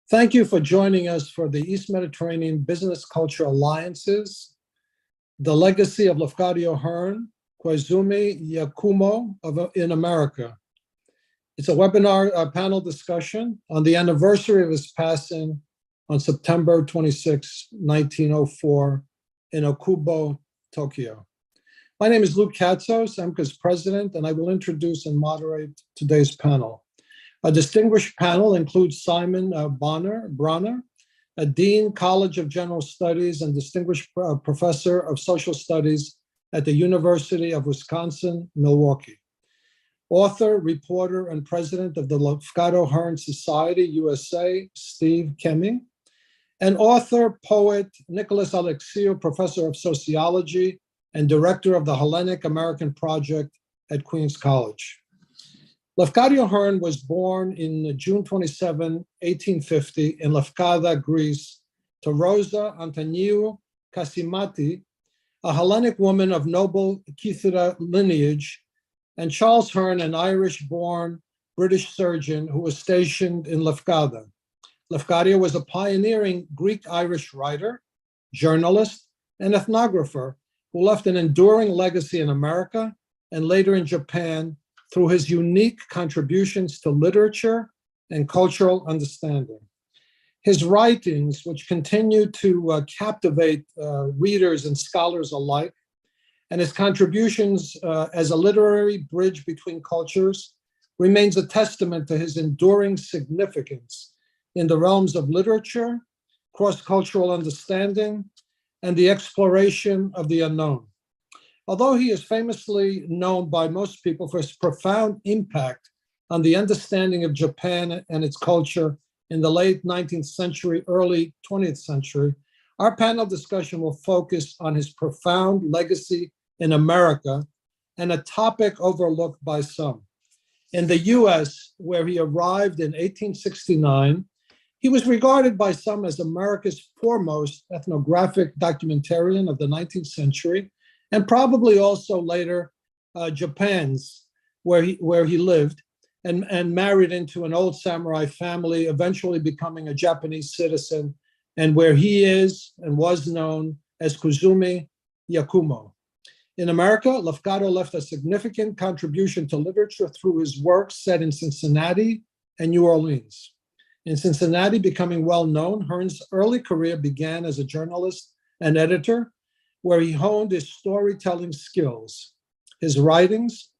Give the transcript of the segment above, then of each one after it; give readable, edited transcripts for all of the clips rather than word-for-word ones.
Thank you for joining us for the East Mediterranean Business Culture Alliances, the legacy of Lafcadio Hearn, Koizumi Yakumo in America. It's a webinar panel discussion on the anniversary of his passing on September 26, 1904 in Okubo, Tokyo. My name is Katsos, EMBCA's president, and I will introduce and moderate today's panel. A distinguished panel includes Simon Bronner, a Dean, College of General Studies and Distinguished Professor of Social Studies at the University of Wisconsin, Milwaukee. Author, reporter, and president of the Lafcadio Hearn Society, USA, Steve Kemme. And author, poet, Nicholas Alexiou, professor of sociology and director of the Hellenic American Project at Queens College. Lafcadio Hearn was born in June 27, 1850 in Lafkada, Greece, to Rosa Antoniou Cassimati, a Hellenic woman of noble Kythera lineage, and Charles Hearn, an Irish-born British surgeon who was stationed in Lafkada. Lafcadio was a pioneering Greek-Irish writer, journalist, and ethnographer who left an enduring legacy in America and later in Japan through his unique contributions to literature and cultural understanding. His writings, which continue to captivate readers and scholars alike, and his contributions as a literary bridge between cultures, remains a testament to his enduring significance in the realms of literature, cross-cultural understanding, and the exploration of the unknown. Although he is famously known by most people for his profound impact on the understanding of Japan and its culture in the late 19th century, early 20th century, our panel discussion will focus on his profound legacy in America and a topic overlooked by some. In the US, where he arrived in 1869, he was regarded by some as America's foremost ethnographic documentarian of the 19th century, and probably also later Japan's, where he lived and married into an old samurai family, eventually becoming a Japanese citizen, and where he is and was known as Koizumi Yakumo. In America, Lafcado left a significant contribution to literature through his work set in Cincinnati and New Orleans. In Cincinnati, becoming well known, Hearn's early career began as a journalist and editor, where he honed his storytelling skills. His writings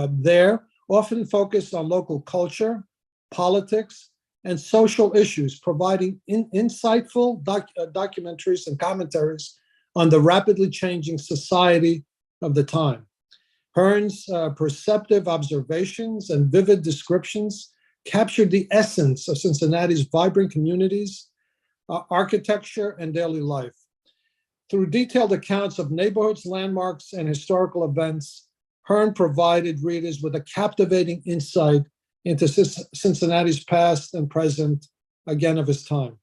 there often focused on local culture, politics, and social issues, providing insightful documentaries and commentaries on the rapidly changing society of the time. Hearn's perceptive observations and vivid descriptions captured the essence of Cincinnati's vibrant communities, architecture, and daily life. Through detailed accounts of neighborhoods, landmarks, and historical events, Hearn provided readers with a captivating insight into Cincinnati's past and present, again of his time.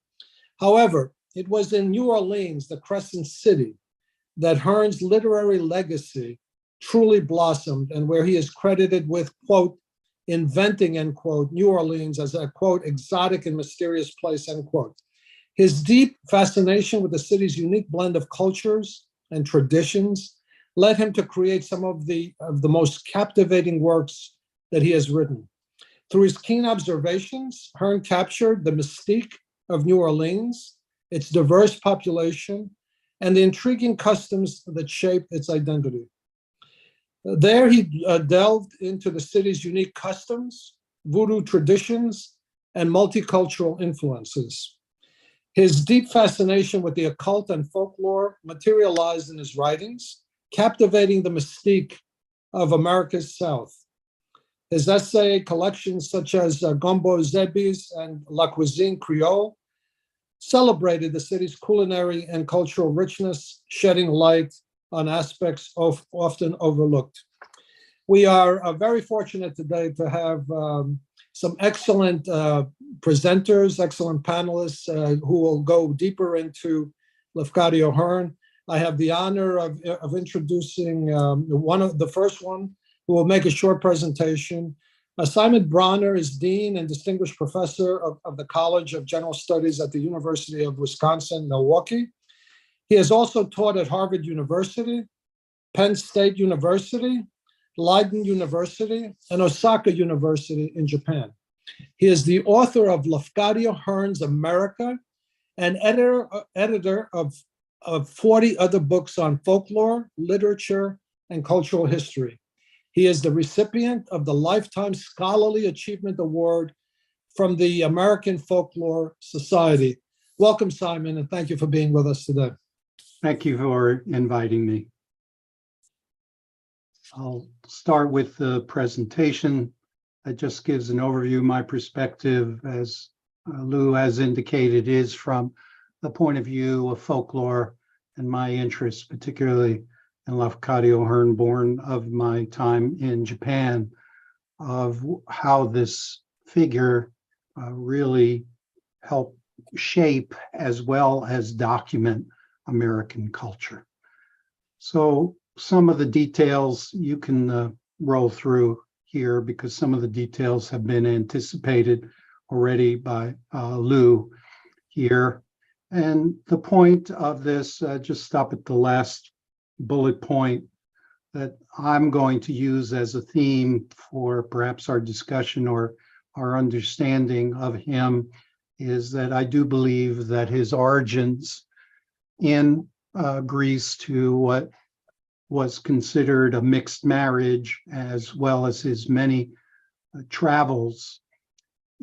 However, it was in New Orleans, the Crescent City, that Hearn's literary legacy truly blossomed, and where he is credited with, quote, inventing, end quote, New Orleans as a, quote, exotic and mysterious place, end quote. His deep fascination with the city's unique blend of cultures and traditions led him to create some of the most captivating works that he has written. Through his keen observations, Hearn captured the mystique of New Orleans, its diverse population, and the intriguing customs that shape its identity. There he delved into the city's unique customs, voodoo traditions, and multicultural influences. His deep fascination with the occult and folklore materialized in his writings, captivating the mystique of America's South. His essay collections such as Gombo Zebis and La Cuisine Creole celebrated the city's culinary and cultural richness, shedding light on aspects often overlooked. We are very fortunate today to have some excellent presenters, excellent panelists who will go deeper into Lafcadio Hearn. I have the honor of introducing the first one who will make a short presentation, Simon Bronner is Dean and Distinguished Professor of the College of General Studies at the University of Wisconsin-Milwaukee. He has also taught at Harvard University, Penn State University, Leiden University, and Osaka University in Japan. He is the author of Lafcadio Hearn's America and editor of 40 other books on folklore, literature, and cultural history. He is the recipient of the Lifetime Scholarly Achievement Award from the American Folklore Society. Welcome, Simon, and thank you for being with us today. Thank you for inviting me. I'll start with the presentation that just gives an overview of my perspective, as Lou has indicated, is from the point of view of folklore and my interest, particularly in Lafcadio Hearn, born of my time in Japan, of how this figure really helped shape as well as document American culture. So some of the details you can roll through here because some of the details have been anticipated already by Lou here. And the point of this, just stop at the last bullet point that I'm going to use as a theme for perhaps our discussion or our understanding of him, is that I do believe that his origins in Greece to what was considered a mixed marriage, as well as his many travels,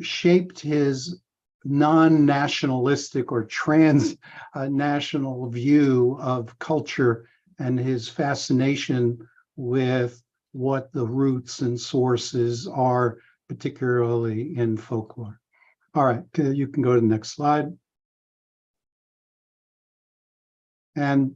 shaped his non-nationalistic or trans-national view of culture and his fascination with what the roots and sources are, particularly in folklore. All right, you can go to the next slide. And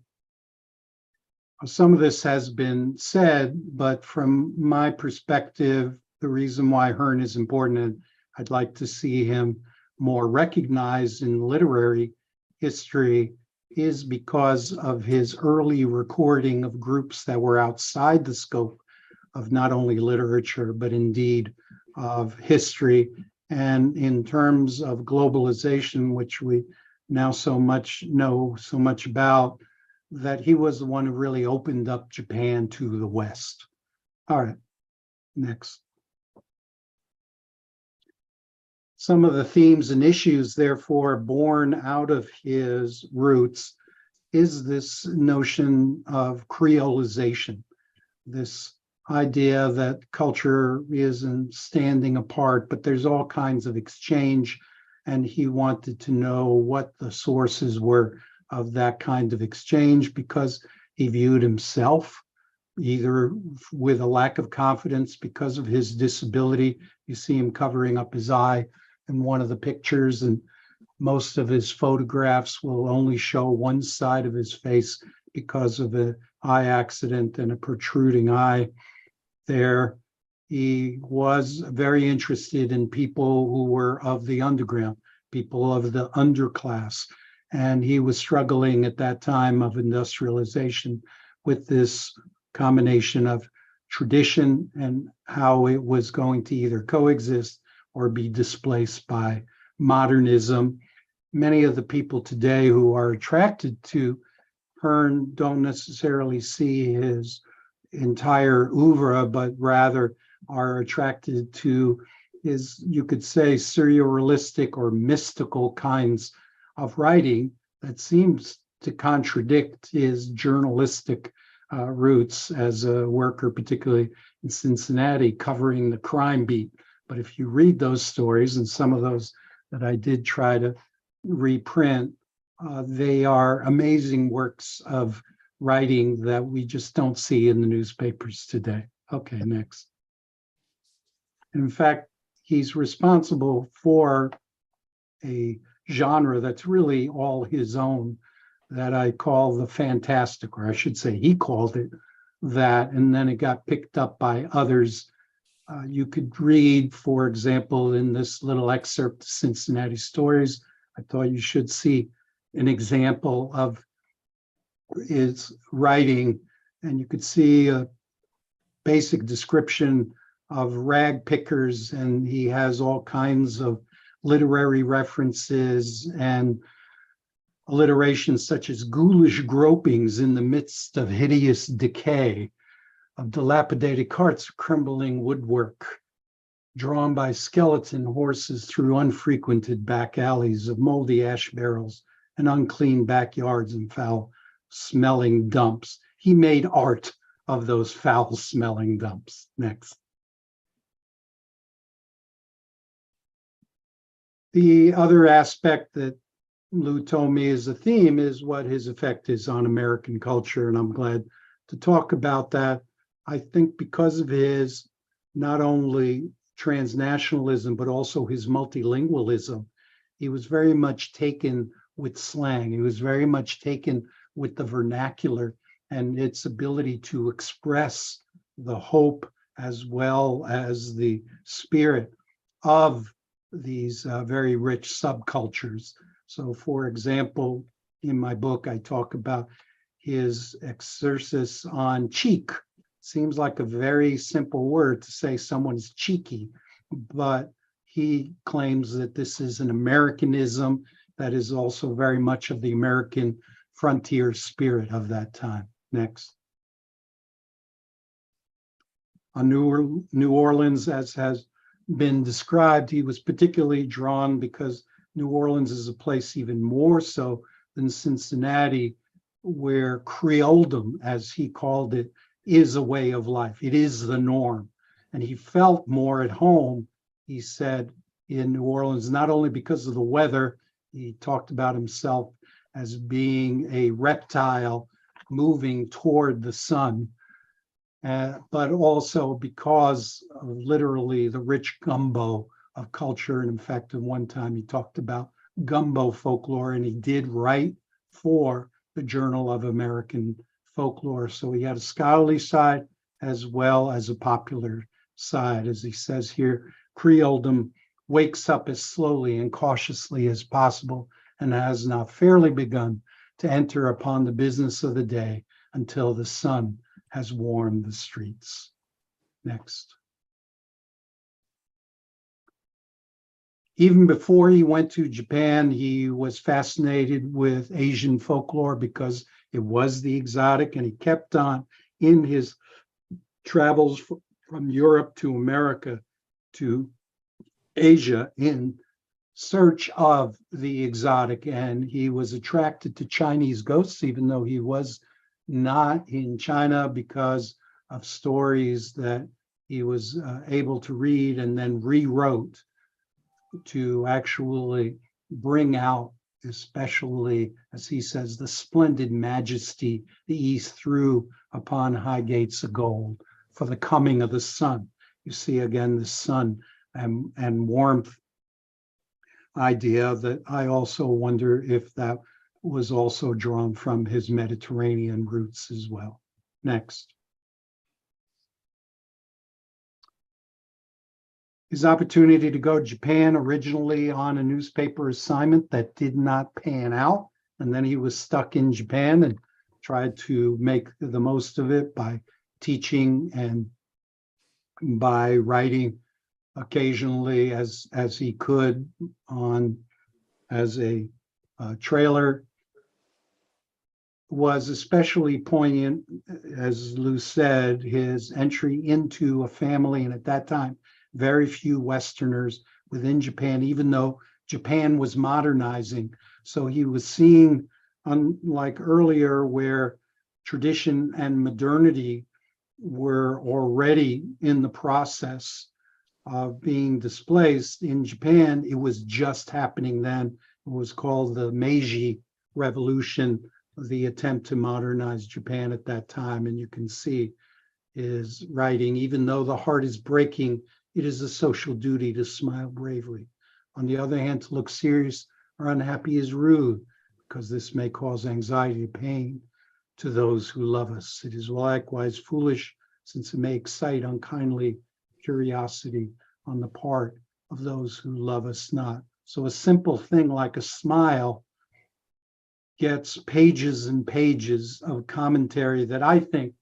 some of this has been said, but from my perspective, the reason why Hearn is important, and I'd like to see him more recognized in literary history, is because of his early recording of groups that were outside the scope of not only literature, but indeed of history. And in terms of globalization, which we now know so much about, that he was the one who really opened up Japan to the West. All right, next. Some of the themes and issues, therefore, born out of his roots is this notion of creolization, this idea that culture isn't standing apart, but there's all kinds of exchange, and he wanted to know what the sources were of that kind of exchange because he viewed himself either with a lack of confidence because of his disability. You see him covering up his eye in one of the pictures, and most of his photographs will only show one side of his face because of an eye accident and a protruding eye there. He was very interested in people who were of the underground, people of the underclass, and he was struggling at that time of industrialization with this combination of tradition and how it was going to either coexist or be displaced by modernism. Many of the people today who are attracted to Hearn don't necessarily see his entire oeuvre, but rather are attracted to his, you could say, surrealistic or mystical kinds of writing that seems to contradict his journalistic roots as a worker, particularly in Cincinnati, covering the crime beat. But if you read those stories, and some of those that I did try to reprint, they are amazing works of writing that we just don't see in the newspapers today. Okay, next. In fact, he's responsible for a genre that's really all his own that I call the fantastic, or I should say he called it that, and then it got picked up by others. You could read, for example, in this little excerpt, Cincinnati Stories. I thought you should see an example of his writing, and you could see a basic description of rag pickers, and he has all kinds of literary references and alliterations such as ghoulish gropings in the midst of hideous decay, of dilapidated carts of crumbling woodwork, drawn by skeleton horses through unfrequented back alleys of moldy ash barrels and unclean backyards and foul-smelling dumps. He made art of those foul-smelling dumps. Next. The other aspect that Lou told me is a theme is what his effect is on American culture, and I'm glad to talk about that. I think because of his not only transnationalism, but also his multilingualism, he was very much taken with slang. He was very much taken with the vernacular and its ability to express the hope as well as the spirit of these very rich subcultures. So, for example, in my book, I talk about his exercise on cheek. Seems like a very simple word to say someone's cheeky, but he claims that this is an Americanism that is also very much of the American frontier spirit of that time. Next. On New Orleans, as has been described, he was particularly drawn because New Orleans is a place even more so than Cincinnati, where Creoledom, as he called it, is a way of life. It is the norm. And he felt more at home, he said, in New Orleans, not only because of the weather. He talked about himself as being a reptile moving toward the sun, but also because of literally the rich gumbo of culture. And in fact, at one time he talked about gumbo folklore, and he did write for the Journal of American Folklore. So he had a scholarly side as well as a popular side. As he says here, Creoledom wakes up as slowly and cautiously as possible and has not fairly begun to enter upon the business of the day until the sun has warmed the streets. Next. Even before he went to Japan, he was fascinated with Asian folklore because it was the exotic, and he kept on in his travels from Europe to America to Asia in search of the exotic. And he was attracted to Chinese ghosts, even though he was not in China, because of stories that he was able to read and then rewrote to actually bring out, especially, as he says, the splendid majesty the east threw upon high gates of gold for the coming of the sun. You see again the sun and warmth idea that I also wonder if that was also drawn from his Mediterranean roots as well. Next. His opportunity to go to Japan, originally on a newspaper assignment that did not pan out. And then he was stuck in Japan and tried to make the most of it by teaching and by writing occasionally as he could on as a trailer. Was especially poignant, as Lou said, his entry into a family, and at that time, very few Westerners within Japan, even though Japan was modernizing. So he was seeing, unlike earlier, where tradition and modernity were already in the process of being displaced. In Japan, it was just happening then. It was called the Meiji Revolution, the attempt to modernize Japan at that time. And you can see his writing, even though the heart is breaking, it is a social duty to smile bravely. On the other hand, to look serious or unhappy is rude, because this may cause anxiety and pain to those who love us. It is likewise foolish, since it may excite unkindly curiosity on the part of those who love us not. So a simple thing like a smile gets pages and pages of commentary that I think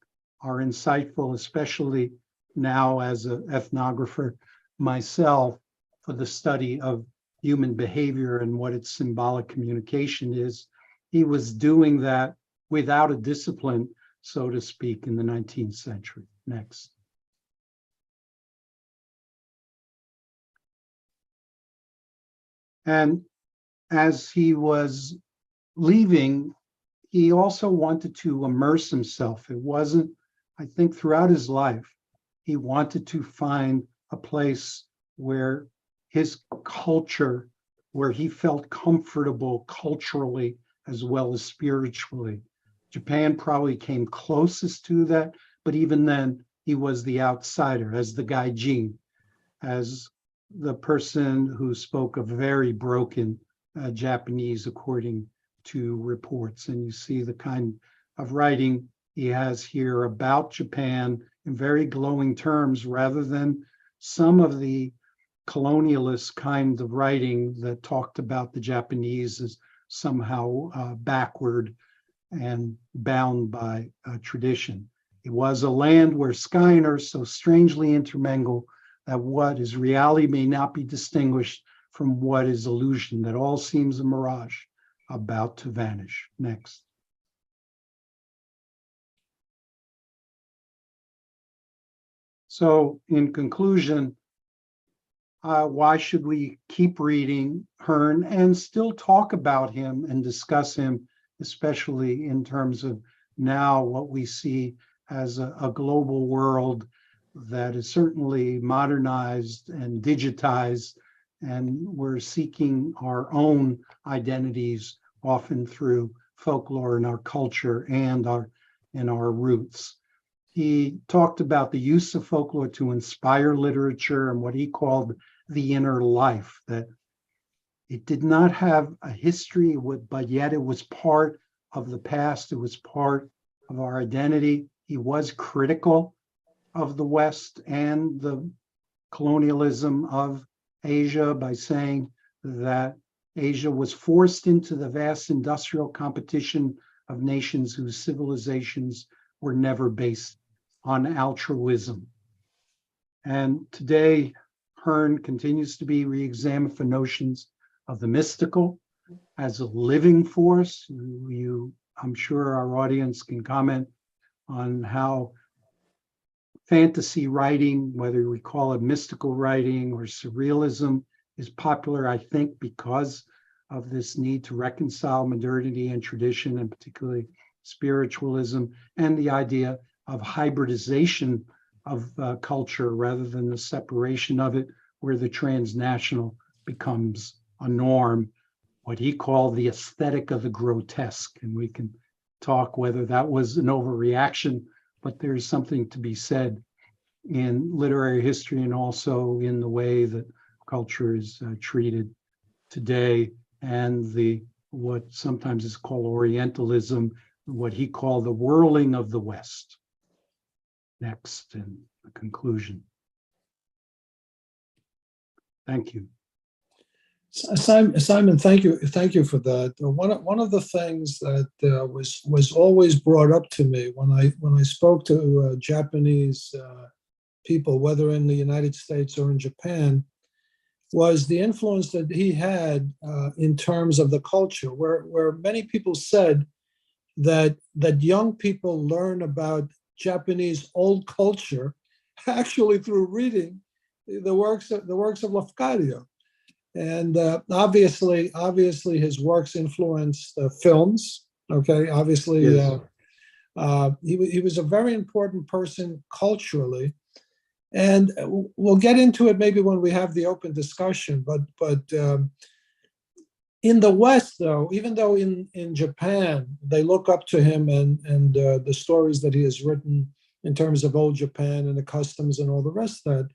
are insightful, especially now as an ethnographer myself for the study of human behavior and what its symbolic communication is. He was doing that without a discipline, so to speak, in the 19th century. Next. And as he was leaving, he also wanted to immerse himself. It wasn't, I think, throughout his life, he wanted to find a place where his culture, where he felt comfortable culturally as well as spiritually. Japan probably came closest to that, but even then, he was the outsider, as the gaijin, as the person who spoke a very broken Japanese, according to reports. And you see the kind of writing he has here about Japan in very glowing terms, rather than some of the colonialist kind of writing that talked about the Japanese as somehow backward and bound by tradition. It was a land where sky and earth so strangely intermingle that what is reality may not be distinguished from what is illusion, that all seems a mirage about to vanish. Next. So in conclusion, why should we keep reading Hearn and still talk about him and discuss him, especially in terms of now what we see as a global world that is certainly modernized and digitized, and we're seeking our own identities often through folklore and our culture and our roots. He talked about the use of folklore to inspire literature and what he called the inner life, that it did not have a history, but yet it was part of the past. It was part of our identity. He was critical of the West and the colonialism of Asia by saying that Asia was forced into the vast industrial competition of nations whose civilizations were never based on altruism. And today, Hearn continues to be re-examined for notions of the mystical as a living force. I'm sure our audience can comment on how fantasy writing, whether we call it mystical writing or surrealism, is popular, I think, because of this need to reconcile modernity and tradition, and particularly spiritualism, and the idea of hybridization of culture rather than the separation of it, where the transnational becomes a norm, what he called the aesthetic of the grotesque. And we can talk whether that was an overreaction, but there's something to be said in literary history and also in the way that culture is treated today, and what sometimes is called Orientalism, what he called the whirling of the West. Next, in the conclusion. Thank you. Simon, thank you for that. One of the things that was always brought up to me when I spoke to Japanese people, whether in the United States or in Japan, was the influence that he had in terms of the culture, where many people said that young people learn about Japanese old culture actually through reading the works of Lafcadio. And obviously his works influenced films. Okay, obviously, yes. He was a very important person culturally, and we'll get into it maybe when we have the open discussion. But in the West, though, even though in Japan they look up to him and the stories that he has written in terms of old Japan and the customs and all the rest of that,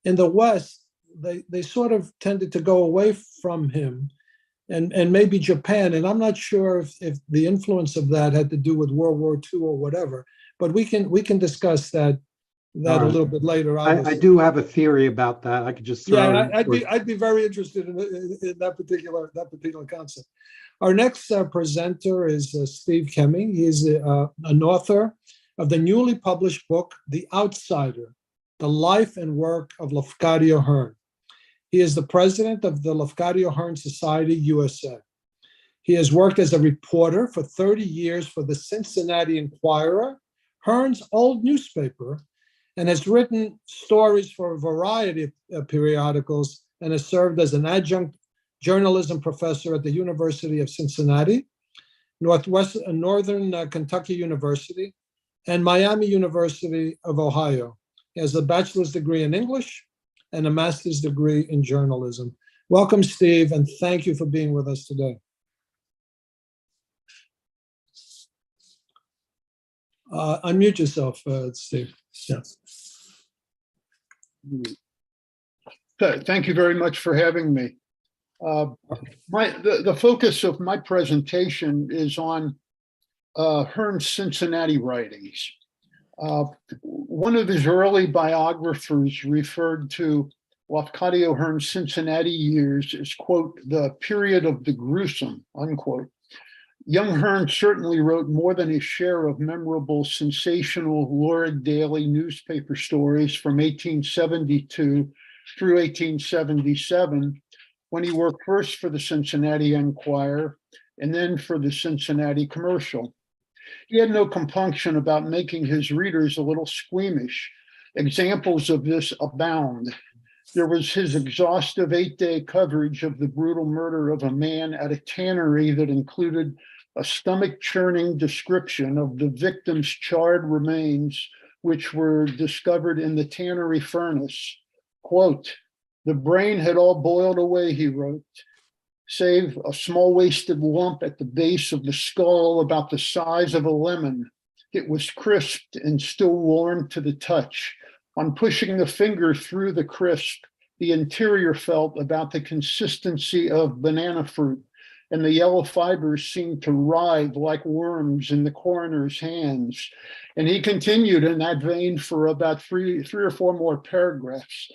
in the West, they sort of tended to go away from him and maybe Japan. And I'm not sure if the influence of that had to do with World War II or whatever, but we can discuss that a little bit later. I do have a theory about that. I could just throw I'd be very interested in that particular concept. Our next presenter is Steve Kemme. He's an author of the newly published book, The Outsider, the life and work of Lafcadio Hearn. He is the president of the Lafcadio Hearn Society, USA. He has worked as a reporter for 30 years for the Cincinnati Enquirer, Hearn's old newspaper, and has written stories for a variety of periodicals and has served as an adjunct journalism professor at the University of Cincinnati, Northern Kentucky University, and Miami University of Ohio. He has a bachelor's degree in English and a master's degree in journalism. Welcome, Steve, and thank you for being with us today. Unmute yourself, Steve. Yeah. Thank you very much for having me. The focus of my presentation is on Hearn's Cincinnati writings. One of his early biographers referred to Lafcadio Hearn's Cincinnati years as, quote, the period of the gruesome, unquote. Young Hearn certainly wrote more than his share of memorable, sensational, lurid daily newspaper stories from 1872 through 1877, when he worked first for the Cincinnati Enquirer and then for the Cincinnati Commercial. He had no compunction about making his readers a little squeamish. Examples of this abound. There was his exhaustive 8-day coverage of the brutal murder of a man at a tannery that included a stomach-churning description of the victim's charred remains, which were discovered in the tannery furnace. Quote, "The brain had all boiled away," he wrote, "save a small wasted lump at the base of the skull about the size of a lemon. It was crisped and still warm to the touch. On pushing the finger through the crisp, the interior felt about the consistency of banana fruit, and the yellow fibers seemed to writhe like worms in the coroner's hands." And he continued in that vein for about three or four more paragraphs.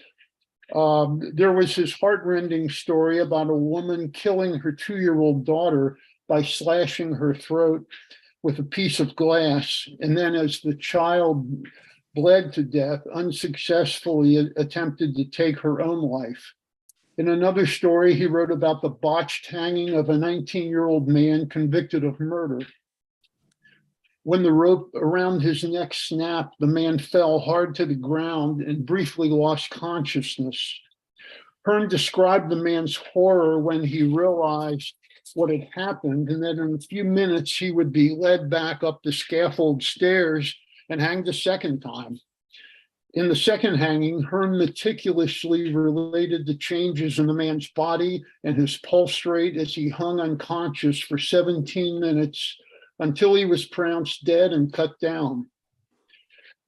There was his heartrending story about a woman killing her 2-year-old daughter by slashing her throat with a piece of glass, and then as the child bled to death, unsuccessfully attempted to take her own life. In another story, he wrote about the botched hanging of a 19-year-old man convicted of murder. When the rope around his neck snapped, the man fell hard to the ground and briefly lost consciousness. Hearn described the man's horror when he realized what had happened, and that in a few minutes he would be led back up the scaffold stairs and hanged a second time. In the second hanging, Hearn meticulously related the changes in the man's body and his pulse rate as he hung unconscious for 17 minutes until he was pronounced dead and cut down.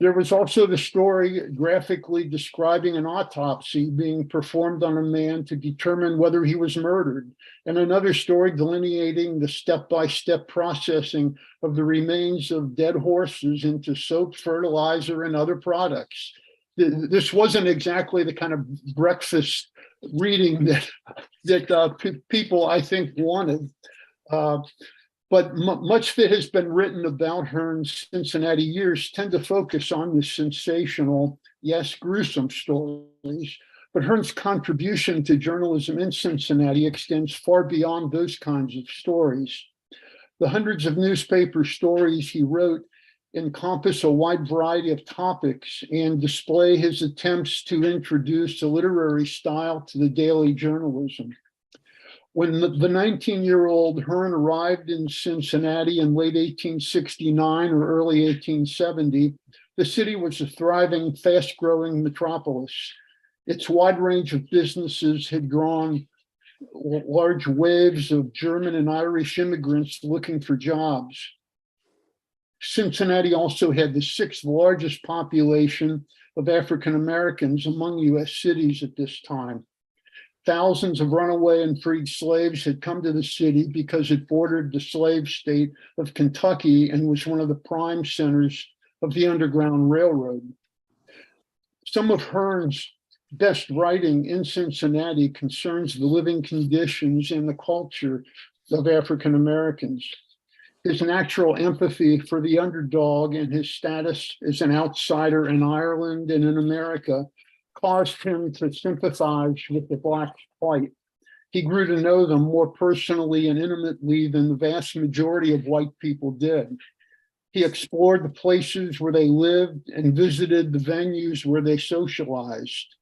There was also the story graphically describing an autopsy being performed on a man to determine whether he was murdered, and another story delineating the step-by-step processing of the remains of dead horses into soap, fertilizer, and other products. This wasn't exactly the kind of breakfast reading that people, I think, wanted. But much that has been written about Hearn's Cincinnati years tend to focus on the sensational, yes, gruesome stories. But Hearn's contribution to journalism in Cincinnati extends far beyond those kinds of stories. The hundreds of newspaper stories he wrote encompass a wide variety of topics and display his attempts to introduce a literary style to the daily journalism. When the 19-year-old Hearn arrived in Cincinnati in late 1869 or early 1870, the city was a thriving, fast-growing metropolis. Its wide range of businesses had drawn large waves of German and Irish immigrants looking for jobs. Cincinnati also had the 6th largest population of African Americans among U.S. cities at this time. Thousands of runaway and freed slaves had come to the city because it bordered the slave state of Kentucky and was one of the prime centers of the Underground Railroad. Some of Hearn's best writing in Cincinnati concerns the living conditions and the culture of African Americans. His natural empathy for the underdog and his status as an outsider in Ireland and in America caused him to sympathize with the Black plight. He grew to know them more personally and intimately than the vast majority of white people did. He explored the places where they lived and visited the venues where they socialized.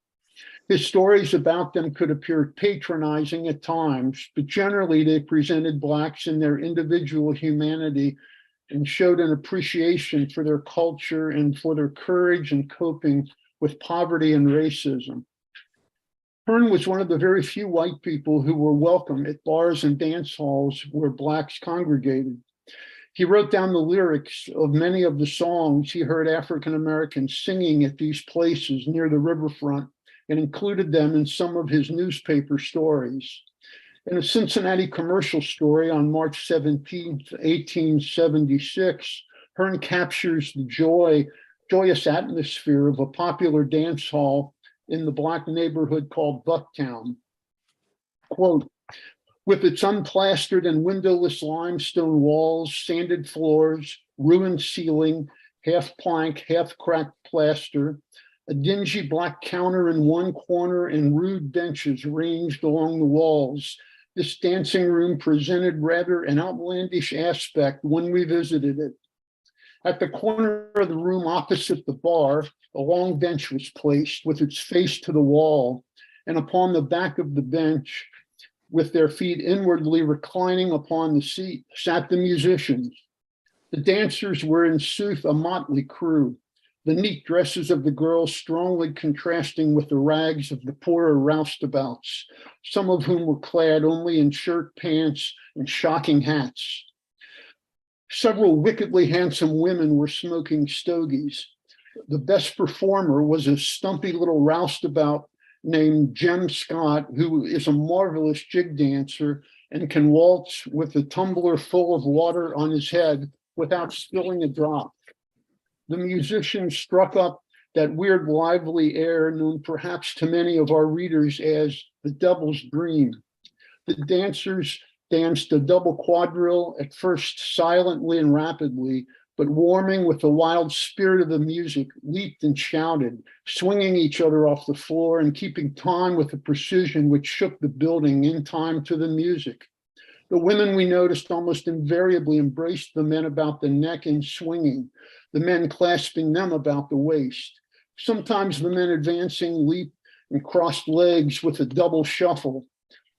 His stories about them could appear patronizing at times, but generally they presented Blacks in their individual humanity and showed an appreciation for their culture and for their courage in coping with poverty and racism. Hearn was one of the very few white people who were welcome at bars and dance halls where Blacks congregated. He wrote down the lyrics of many of the songs he heard African Americans singing at these places near the riverfront and included them in some of his newspaper stories. In a Cincinnati commercial story on March 17, 1876, Hearn captures the joyous atmosphere of a popular dance hall in the Black neighborhood called Bucktown. Quote, with its unplastered and windowless limestone walls, sanded floors, ruined ceiling, half plank, half cracked plaster, a dingy black counter in one corner and rude benches ranged along the walls. This dancing room presented rather an outlandish aspect when we visited it. At the corner of the room opposite the bar, a long bench was placed with its face to the wall, and upon the back of the bench, with their feet inwardly reclining upon the seat, sat the musicians. The dancers were in sooth a motley crew, the neat dresses of the girls strongly contrasting with the rags of the poorer roustabouts, some of whom were clad only in shirt, pants, and shocking hats. Several wickedly handsome women were smoking stogies. The best performer was a stumpy little roustabout named Jem Scott, who is a marvelous jig dancer and can waltz with a tumbler full of water on his head without spilling a drop. The musicians struck up that weird, lively air known perhaps to many of our readers as the Devil's Dream. The dancers danced a double quadrille, at first silently and rapidly, but warming with the wild spirit of the music, leaped and shouted, swinging each other off the floor and keeping time with a precision which shook the building in time to the music. The women, we noticed, almost invariably embraced the men about the neck and swinging, the men clasping them about the waist. Sometimes the men advancing leaped and crossed legs with a double shuffle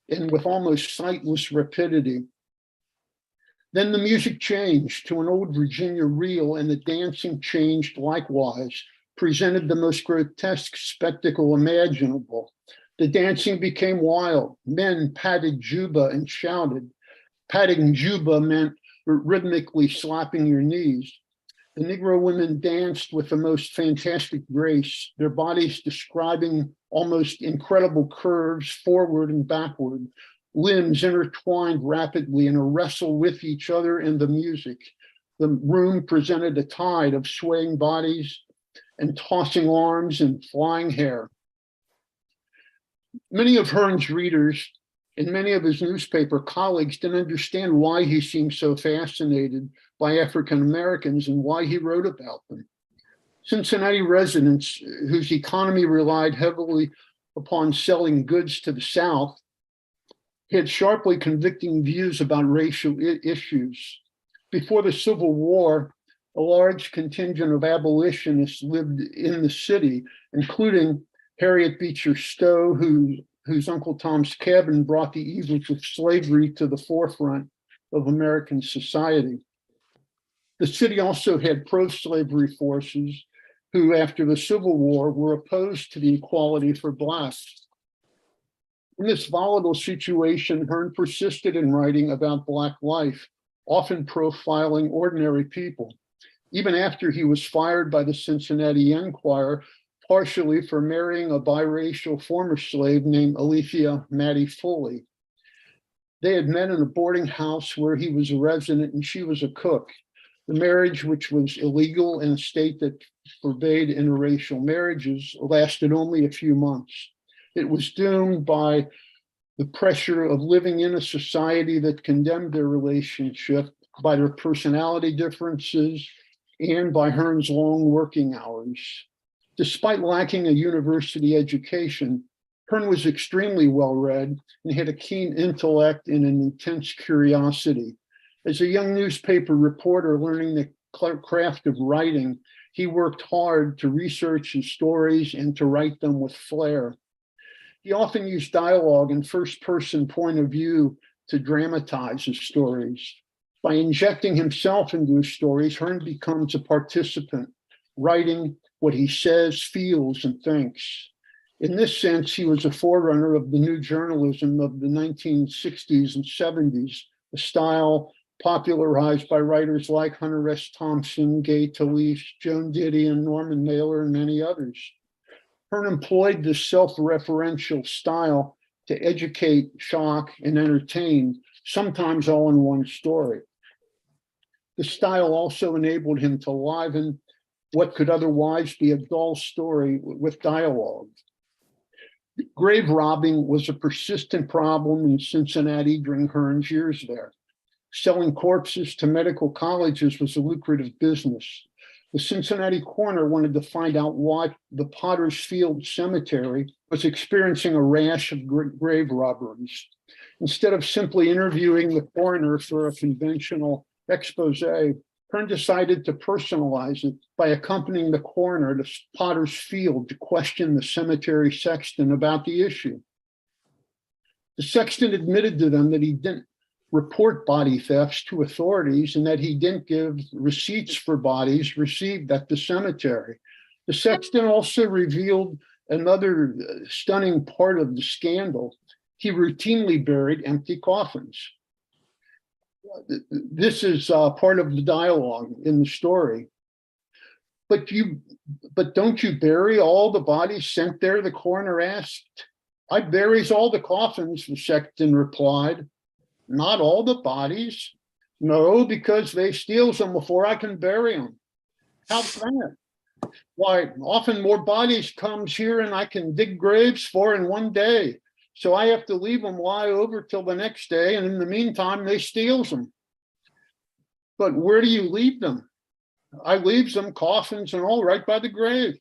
and with almost sightless rapidity. Then the music changed to an old Virginia reel, and the dancing changed likewise, presented the most grotesque spectacle imaginable. The dancing became wild. Men patted juba and shouted. Patting juba meant rhythmically slapping your knees. The Negro women danced with the most fantastic grace, their bodies describing almost incredible curves forward and backward, limbs intertwined rapidly in a wrestle with each other and the music. The room presented a tide of swaying bodies and tossing arms and flying hair. Many of Hearn's readers and many of his newspaper colleagues didn't understand why he seemed so fascinated by African Americans and why he wrote about them. Cincinnati residents whose economy relied heavily upon selling goods to the South had sharply convicting views about racial issues. Before the Civil War, a large contingent of abolitionists lived in the city, including Harriet Beecher Stowe, whose Uncle Tom's Cabin brought the evils of slavery to the forefront of American society. The city also had pro-slavery forces who, after the Civil War, were opposed to the equality for Blacks. In this volatile situation, Hearn persisted in writing about Black life, often profiling ordinary people. Even after he was fired by the Cincinnati Enquirer, partially for marrying a biracial former slave named Alethea Mattie Foley. They had met in a boarding house where he was a resident and she was a cook. The marriage, which was illegal in a state that forbade interracial marriages, lasted only a few months. It was doomed by the pressure of living in a society that condemned their relationship, by their personality differences, and by Hearn's long working hours. Despite lacking a university education, Hearn was extremely well-read and had a keen intellect and an intense curiosity. As a young newspaper reporter learning the craft of writing, he worked hard to research his stories and to write them with flair. He often used dialogue and first-person point of view to dramatize his stories. By injecting himself into his stories, Hearn becomes a participant, writing what he says, feels, and thinks. In this sense, he was a forerunner of the new journalism of the 1960s and 70s, a style popularized by writers like Hunter S. Thompson, Gay Talese, Joan Didion, Norman Mailer, and many others. Hearn employed this self-referential style to educate, shock, and entertain, sometimes all in one story. The style also enabled him to liven what could otherwise be a dull story with dialogue. Grave robbing was a persistent problem in Cincinnati during Hearn's years there. Selling corpses to medical colleges was a lucrative business. The Cincinnati coroner wanted to find out why the Potter's Field Cemetery was experiencing a rash of grave robberies. Instead of simply interviewing the coroner for a conventional expose, Hearn decided to personalize it by accompanying the coroner to Potter's Field to question the cemetery sexton about the issue. The sexton admitted to them that he didn't report body thefts to authorities and that he didn't give receipts for bodies received at the cemetery. The sexton also revealed another stunning part of the scandal. He routinely buried empty coffins. This is part of the dialogue in the story. But don't you bury all the bodies sent there? The coroner asked. I buries all the coffins, the sexton replied. Not all the bodies? No, because they steals them before I can bury them. How's that? Why, often more bodies comes here and I can dig graves for in one day. So I have to leave them lie over till the next day, and in the meantime, they steals them. But where do you leave them? I leaves them, coffins and all, right by the grave.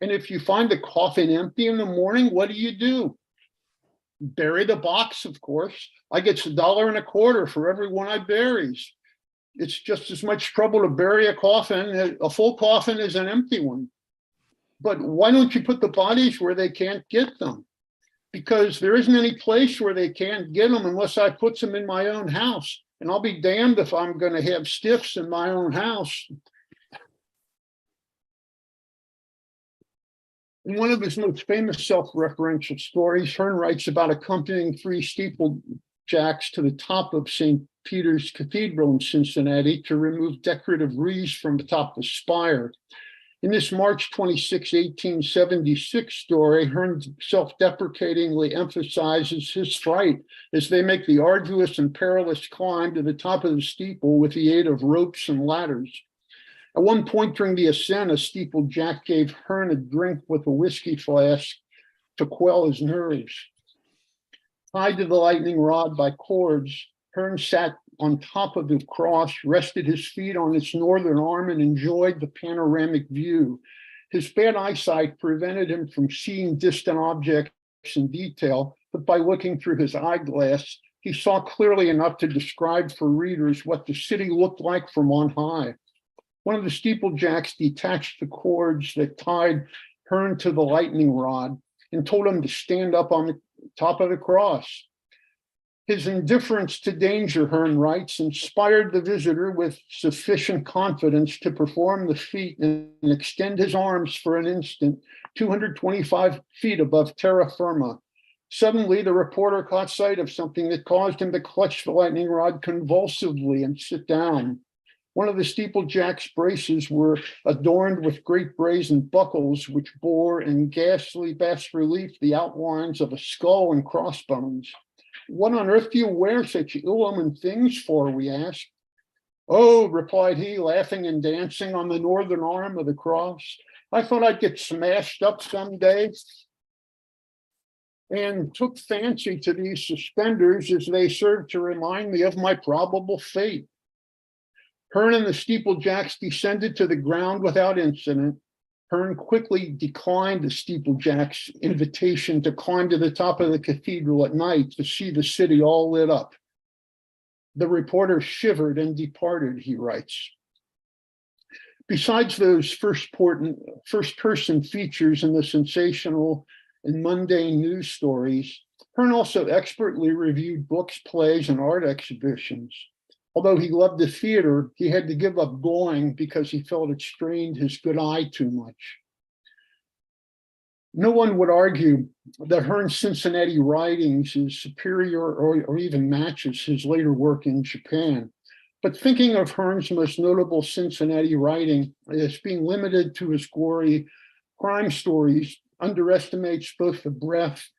And if you find the coffin empty in the morning, what do? Bury the box, of course. I gets $1.25 for every one I buries. It's just as much trouble to bury a coffin, a full coffin, as an empty one. But why don't you put the bodies where they can't get them? Because there isn't any place where they can't get them unless I put them in my own house. And I'll be damned if I'm going to have stiffs in my own house. In one of his most famous self-referential stories, Hearn writes about accompanying 3 steeplejacks to the top of St. Peter's Cathedral in Cincinnati to remove decorative wreaths from the top of the spire. In this March 26, 1876 story, Hearn self-deprecatingly emphasizes his fright as they make the arduous and perilous climb to the top of the steeple with the aid of ropes and ladders. At one point during the ascent, a steeplejack gave Hearn a drink with a whiskey flask to quell his nerves. Tied to the lightning rod by cords, Hearn sat on top of the cross, rested his feet on its northern arm, and enjoyed the panoramic view. His bad eyesight prevented him from seeing distant objects in detail, but by looking through his eyeglass, he saw clearly enough to describe for readers what the city looked like from on high. One of the steeplejacks detached the cords that tied Hearn to the lightning rod and told him to stand up on the top of the cross. His indifference to danger, Hearn writes, inspired the visitor with sufficient confidence to perform the feat and extend his arms for an instant, 225 feet above terra firma. Suddenly, the reporter caught sight of something that caused him to clutch the lightning rod convulsively and sit down. One of the steeplejack's braces were adorned with great brazen buckles, which bore in ghastly bas-relief the outlines of a skull and crossbones. What on earth do you wear such ill-omened things for, we asked. Oh, replied he, laughing and dancing on the northern arm of the cross. I thought I'd get smashed up someday, and took fancy to these suspenders as they served to remind me of my probable fate. Hearn and the steeplejacks descended to the ground without incident. Hearn quickly declined the steeplejack's invitation to climb to the top of the cathedral at night to see the city all lit up. The reporter shivered and departed, he writes. Besides those first-person features in the sensational and mundane news stories, Hearn also expertly reviewed books, plays, and art exhibitions. Although he loved the theater, he had to give up going because he felt it strained his good eye too much. No one would argue that Hearn's Cincinnati writings is superior or even matches his later work in Japan. But thinking of Hearn's most notable Cincinnati writing as being limited to his gory crime stories underestimates both the breadth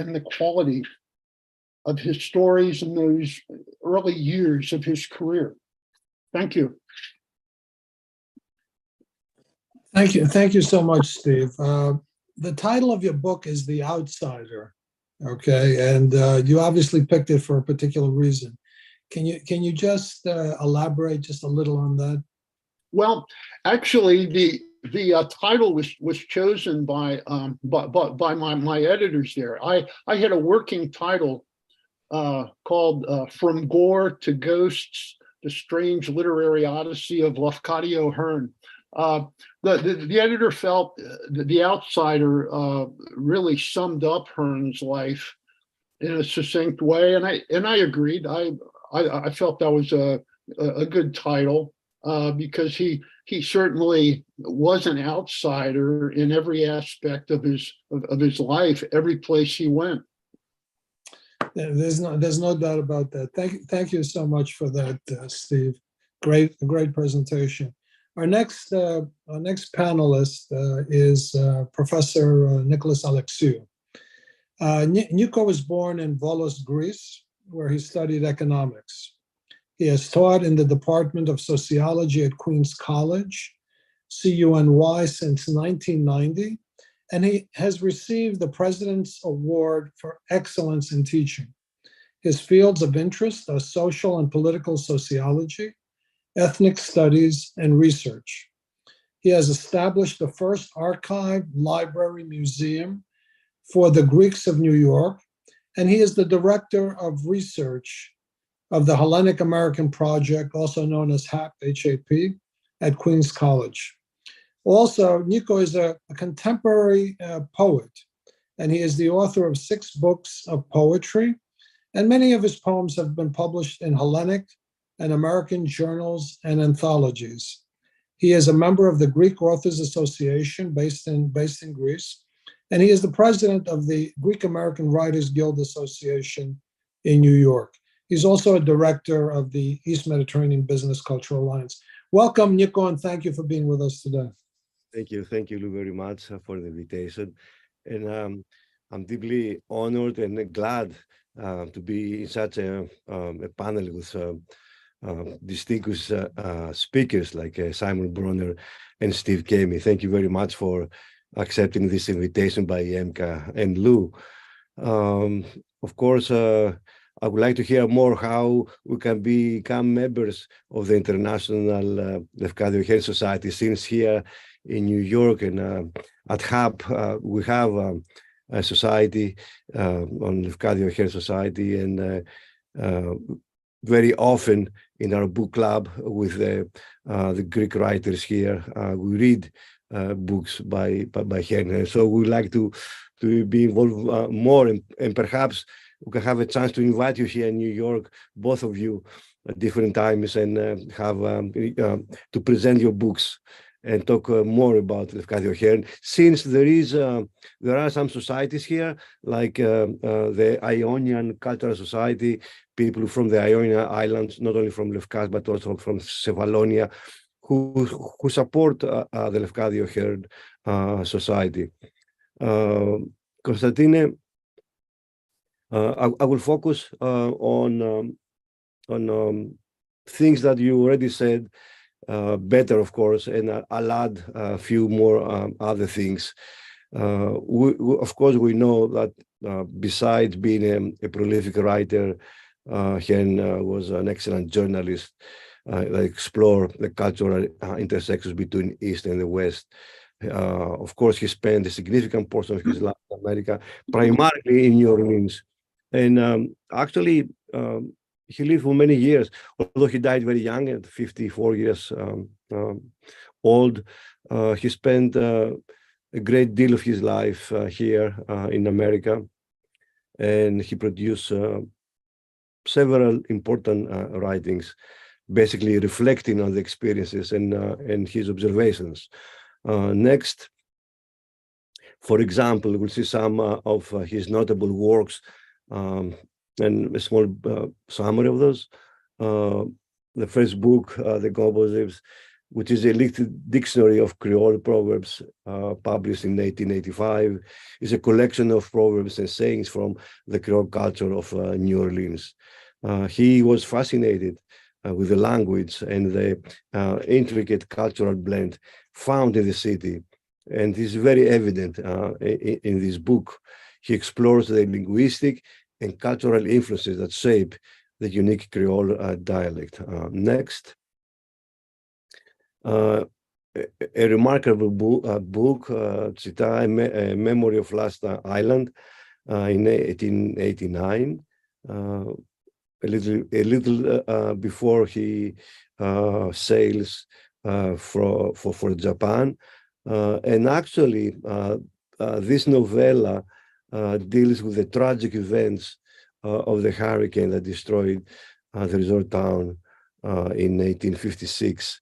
and the quality of his stories in those early years of his career. Thank you. Thank you so much, Steve. The title of your book is The Outsider, okay? And you obviously picked it for a particular reason. Can you just elaborate just a little on that? Well, actually, the title was chosen by my editors there. I had a working title called From Gore to Ghosts, The Strange Literary Odyssey of Lafcadio Hearn. The editor felt The Outsider really summed up Hearn's life in a succinct way, and I agreed. I felt that was a good title because he certainly was an outsider in every aspect of his life, every place he went. There's no doubt about that. Thank you so much for that, Steve. Great presentation. Our next panelist is Professor Nicholas Alexiou. Nico was born in Volos, Greece, where he studied economics. He has taught in the Department of Sociology at Queen's College, CUNY, since 1990, and he has received the President's Award for Excellence in Teaching. His fields of interest are social and political sociology, ethnic studies, and research. He has established the first archive, library, museum for the Greeks of New York, and he is the director of research of the Hellenic American Project, also known as HAP, H-A-P, at Queen's College. Also, Nico is a contemporary poet, and he is the author of 6 books of poetry, and many of his poems have been published in Hellenic and American journals and anthologies. He is a member of the Greek Authors Association based in Greece, and he is the president of the Greek American Writers Guild Association in New York. He's also a director of the East Mediterranean Business Cultural Alliance. Welcome, Nico, and thank you for being with us today. Thank you very much for the invitation. And I'm deeply honored and glad to be in such a panel with distinguished speakers like Simon Bronner and Steve Kemme. Thank you very much for accepting this invitation by EMBCA and Lou. Of course, I would like to hear more how we can become members of the International Lafcadio Hearn Society, since here in New York and at HAP we have a society on Lafcadio Hearn Society, and very often in our book club with the Greek writers here, we read books by Hearn. So we would like to be involved more, and perhaps we can have a chance to invite you here in New York, both of you, at different times, and have to present your books and talk more about Lafcadio Hearn, since there are some societies here, like the Ionian Cultural Society, people from the Ionian Islands, not only from Lefkas, but also from Cephalonia, who support the Lafcadio Hearn Society. Konstantine, I will focus on things that you already said, better, of course, and I'll add a few more other things. Of course, we know that besides being a prolific writer, Hearn was an excellent journalist. explore the cultural intersections between East and the West. Of course, he spent a significant portion of his life in America, primarily in New Orleans. And actually, he lived for many years, although he died very young at 54 years old. He spent a great deal of his life here in America, and he produced several important writings, basically reflecting on the experiences and his observations. Next, for example, we'll see some of his notable works and a small summary of those. The first book, The Compositives, which is a dictionary of Creole proverbs published in 1885, is a collection of proverbs and sayings from the Creole culture of New Orleans. He was fascinated with the language and the intricate cultural blend found in the city. And this is very evident in this book. He explores the linguistic and cultural influences that shape the unique Creole dialect. Next. A remarkable book, Cita, A Memory of Last Island, in 1889, a little before he sails for Japan. And actually, this novella deals with the tragic events of the hurricane that destroyed the resort town in 1856.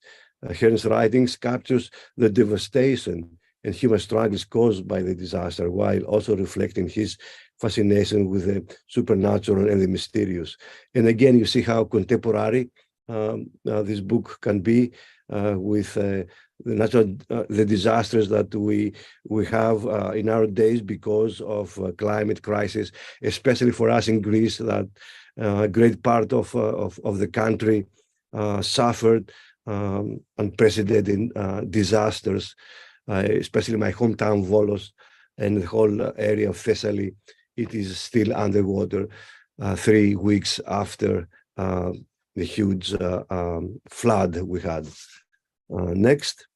Hearn's writings captures the devastation and human struggles caused by the disaster, while also reflecting his fascination with the supernatural and the mysterious. And again, you see how contemporary this book can be with the disasters that we have in our days because of climate crisis, especially for us in Greece, that a great part of the country suffered unprecedented disasters, especially my hometown Volos and the whole area of Thessaly. It is still underwater 3 weeks after the huge flood we had. Next.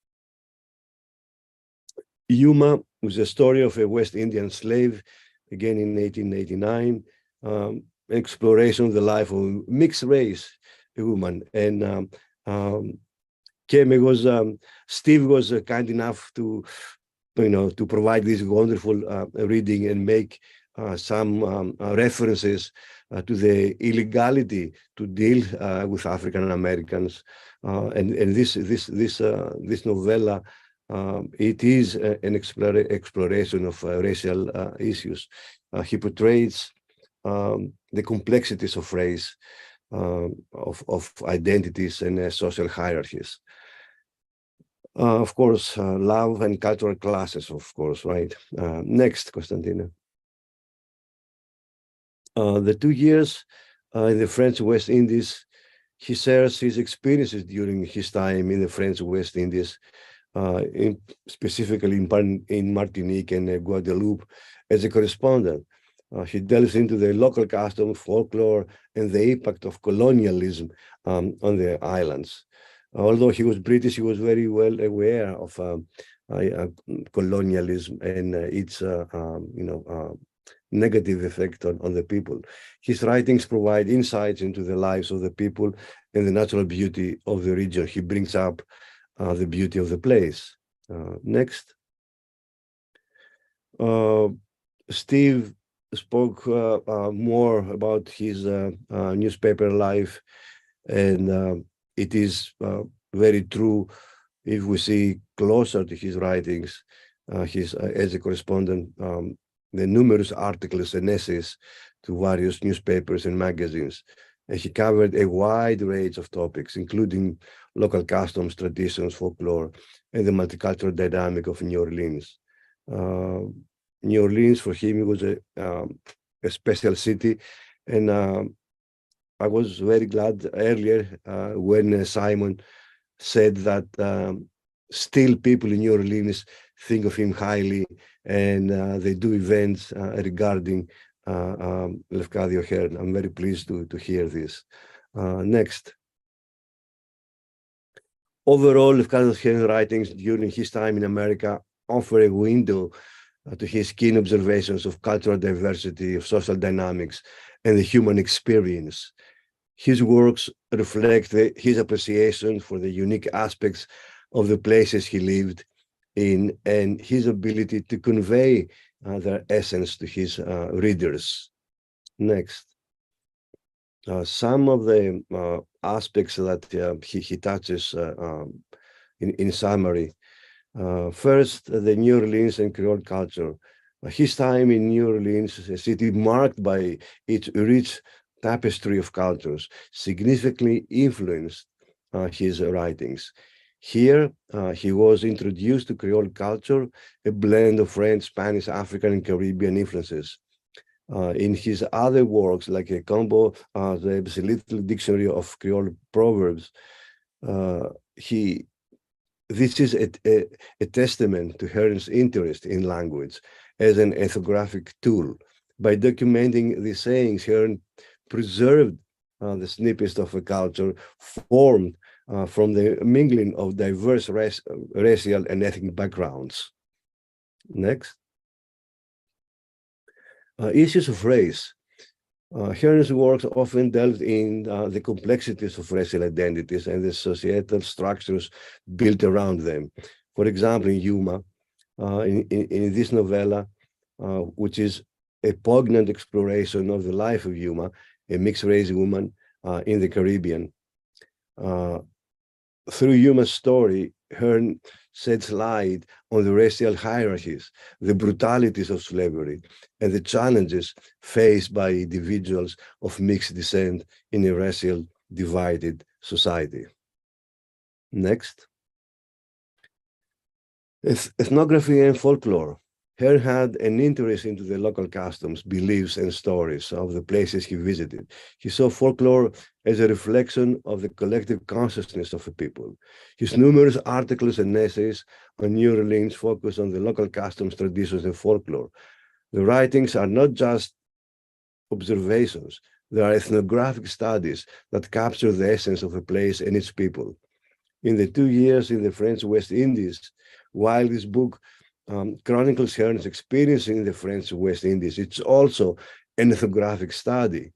Yuma was a story of a West Indian slave, again in 1889, exploration of the life of a mixed race woman. And Kemme was, Steve was kind enough to, to provide this wonderful reading and make some references to the illegality to deal with African Americans. And this novella, it is an exploration of racial issues. He portrays the complexities of race, of identities and social hierarchies. Of course, love and cultural classes, of course, right? Next, Constantina. The 2 years in the French West Indies, he shares his experiences during his time in the French West Indies, specifically in Martinique and Guadeloupe as a correspondent. He delves into the local customs, folklore, and the impact of colonialism on the islands. Although he was British, he was very well aware of colonialism and its negative effect on the people. His writings provide insights into the lives of the people and the natural beauty of the region. He brings up the beauty of the place. Next. Steve spoke more about his newspaper life, and it is very true if we see closer to his writings, as a correspondent, the numerous articles and essays to various newspapers and magazines. And he covered a wide range of topics, including local customs, traditions, folklore, and the multicultural dynamic of New Orleans. New Orleans, for him, it was a special city. And I was very glad earlier when Simon said that still people in New Orleans think of him highly, and they do events regarding Lafcadio Hearn. I'm very pleased to hear this. Next. Overall, Lafcadio Hearn's writings during his time in America offer a window to his keen observations of cultural diversity, of social dynamics, and the human experience. His works reflect his appreciation for the unique aspects of the places he lived in and his ability to convey their essence to his readers. Next. Some of the aspects that he touches in summary. First, the New Orleans and Creole culture. His time in New Orleans, a city marked by its rich tapestry of cultures, significantly influenced his writings. Here, he was introduced to Creole culture, a blend of French, Spanish, African, and Caribbean influences. In his other works, like a combo, the little dictionary of Creole proverbs, this is a testament to Hearn's interest in language as an ethnographic tool. By documenting the sayings, Hearn preserved the snippets of a culture formed from the mingling of diverse racial and ethnic backgrounds. Next. Issues of race. Hearn's works often delved in the complexities of racial identities and the societal structures built around them. For example, in Yuma, in this novella, which is a poignant exploration of the life of Yuma, a mixed-race woman in the Caribbean. Through Yuma's story, Hearn sheds light on the racial hierarchies, the brutalities of slavery, and the challenges faced by individuals of mixed descent in a racial divided society. Next. Ethnography and folklore. Hearn had an interest into the local customs, beliefs, and stories of the places he visited. He saw folklore as a reflection of the collective consciousness of a people. His numerous articles and essays on New Orleans focus on the local customs, traditions, and folklore. The writings are not just observations, they are ethnographic studies that capture the essence of a place and its people. In the 2 years in the French West Indies, while this book chronicles Hearn's experience in the French West Indies, it's also an ethnographic study.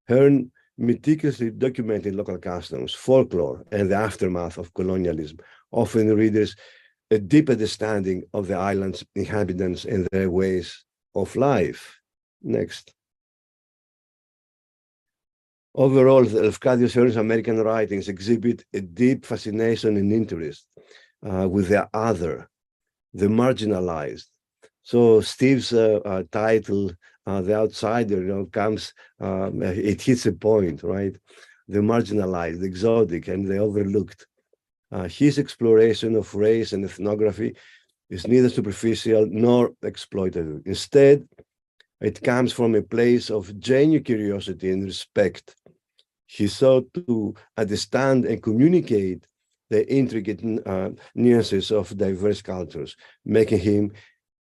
Hearn meticulously documented local customs, folklore, and the aftermath of colonialism, offering readers a deep understanding of the island's inhabitants and their ways of life. Next. Overall, Lafcadio Hearn's American writings exhibit a deep fascination and interest with the other, the marginalized. So Steve's title, The Outsider, comes, it hits a point, right? The marginalized, the exotic, and the overlooked. His exploration of race and ethnography is neither superficial nor exploitative. Instead, it comes from a place of genuine curiosity and respect. He sought to understand and communicate the intricate nuances of diverse cultures, making him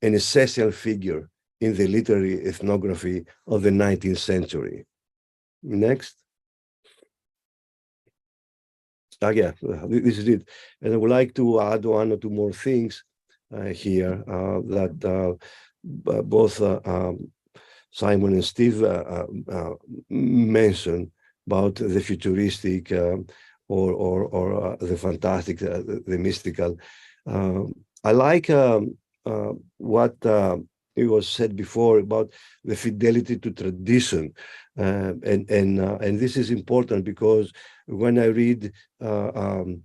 an essential figure in the literary ethnography of the 19th century. Next. Yeah, this is it. And I would like to add one or two more things here that both Simon and Steve mentioned about the futuristic or the fantastic, the mystical. I like what it was said before about the fidelity to tradition, and this is important because when I read Hearn's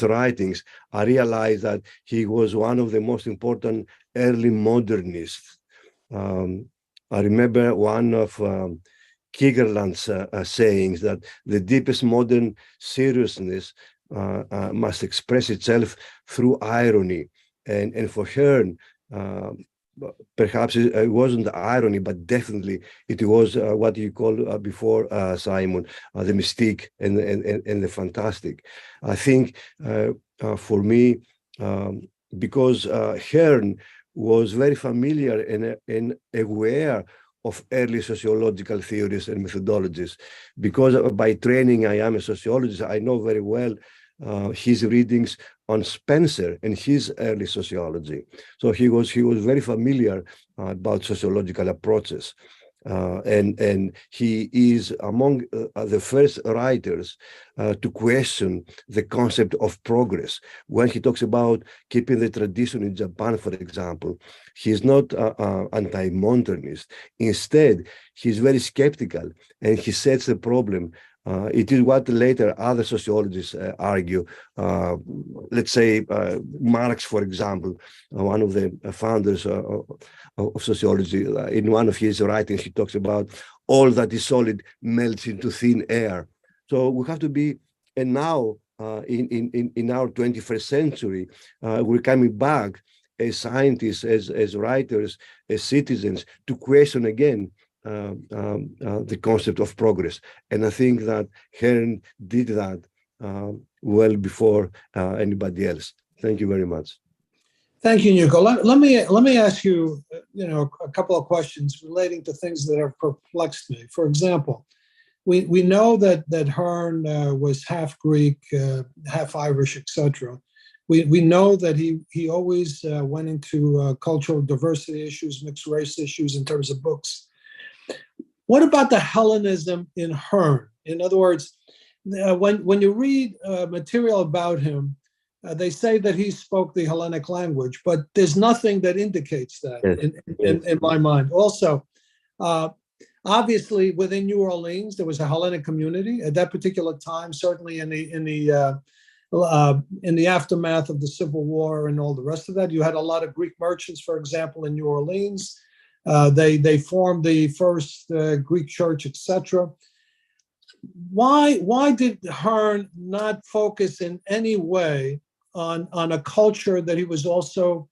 writings, I realize that he was one of the most important early modernists. I remember one of Kierkegaard's sayings that the deepest modern seriousness must express itself through irony. And for Hearn, perhaps it wasn't irony, but definitely it was what you called before, Simon, the mystique and the fantastic. I think for me, because Hearn was very familiar and aware of early sociological theories and methodologies. Because by training, I am a sociologist, I know very well his readings on Spencer and his early sociology. So he was very familiar about sociological approaches. And he is among the first writers to question the concept of progress. When he talks about keeping the tradition in Japan, for example, he's not anti-modernist. Instead, he's very skeptical, and he sets the problem. It is what later other sociologists argue. Let's say Marx, for example, one of the founders of sociology, in one of his writings, he talks about all that is solid melts into thin air. So we have to be, and now in our 21st century, we're coming back as scientists, as writers, as citizens, to question again the concept of progress. And I think that Hearn did that well before anybody else. Thank you very much. Thank you, Nico. Let me ask you, a couple of questions relating to things that have perplexed me. For example, we know that Hearn was half Greek, half Irish, etc. We know that he always went into cultural diversity issues, mixed race issues in terms of books. What about the Hellenism in Hearn? In other words, when you read material about him, they say that he spoke the Hellenic language, but there's nothing that indicates that in my mind. Also, obviously within New Orleans, there was a Hellenic community at that particular time, certainly in the aftermath of the Civil War and all the rest of that. You had a lot of Greek merchants, for example, in New Orleans. They formed the first Greek church, etc. Why did Hearn not focus in any way on a culture that he was also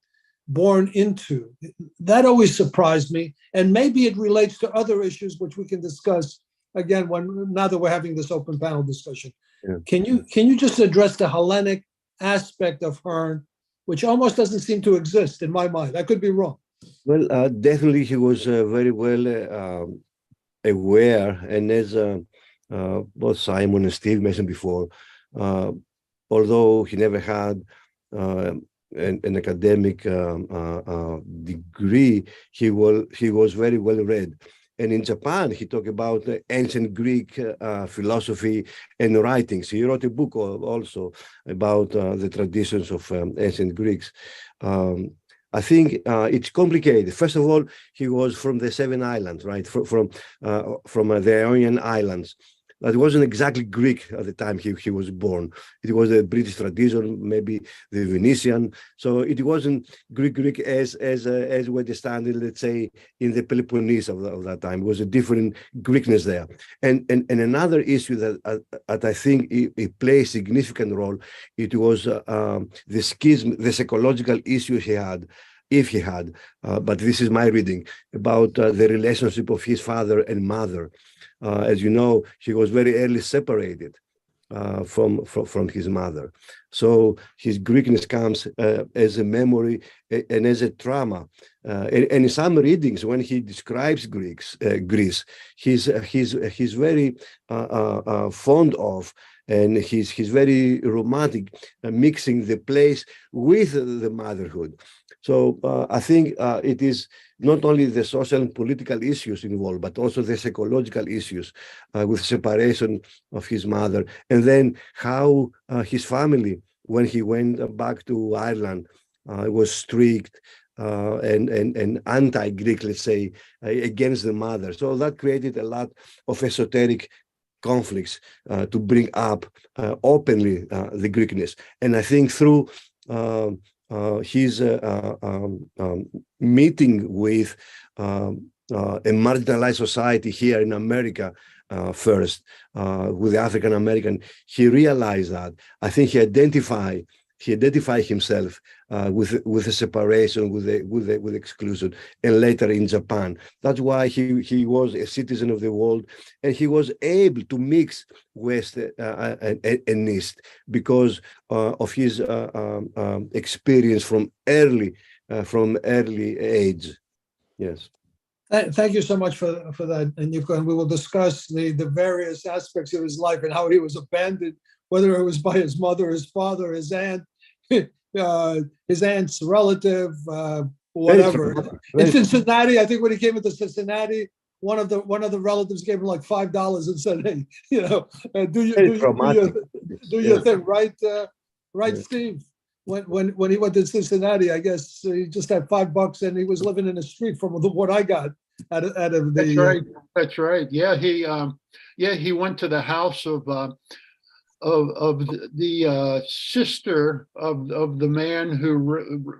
born into? That always surprised me, and maybe it relates to other issues which we can discuss again now that we're having this open panel discussion. Yeah. Can you just address the Hellenic aspect of Hearn, which almost doesn't seem to exist in my mind? I could be wrong. Well, definitely he was very well aware, and as both Simon and Steve mentioned before, although he never had an academic degree, he was very well read. And in Japan, he talked about ancient Greek philosophy and writings. He wrote a book also about the traditions of ancient Greeks. I think it's complicated. First of all, he was from the Seven Islands, right? From the Ionian Islands. That wasn't exactly Greek at the time he was born. It was a British tradition, maybe the Venetian. So it wasn't Greek as we understand it, let's say, in the Peloponnese of that time. It was a different Greekness there. And another issue that I think it plays a significant role, it was the schism, the psychological issue he had, if he had, but this is my reading, about the relationship of his father and mother. As you know, he was very early separated from his mother. So his Greekness comes as a memory and as a trauma. And in some readings, when he describes Greece, he's very fond of, and he's very romantic, mixing the place with the motherhood. So I think it is not only the social and political issues involved, but also the psychological issues with separation of his mother. And then how his family, when he went back to Ireland, was strict and anti-Greek, let's say, against the mother. So that created a lot of esoteric conflicts to bring up openly the Greekness. And I think through his meeting with a marginalized society here in America first, with the African American, he realized that. I think he identified himself with the separation, with exclusion, and later in Japan. That's why he was a citizen of the world, and he was able to mix West and East because of his experience from early age. Yes. Thank you so much for that. And we will discuss the various aspects of his life and how he was abandoned, whether it was by his mother, his father, his aunt, his aunt's relative, whatever. In Cincinnati, I think when he came into Cincinnati, one of the relatives gave him like $5 and said, "Hey, do your thing, right? Right, Steve." When he went to Cincinnati, I guess he just had $5 and he was living in the street from what I got out of the. That's right. That's right. Yeah, he went to the house of the sister of the man who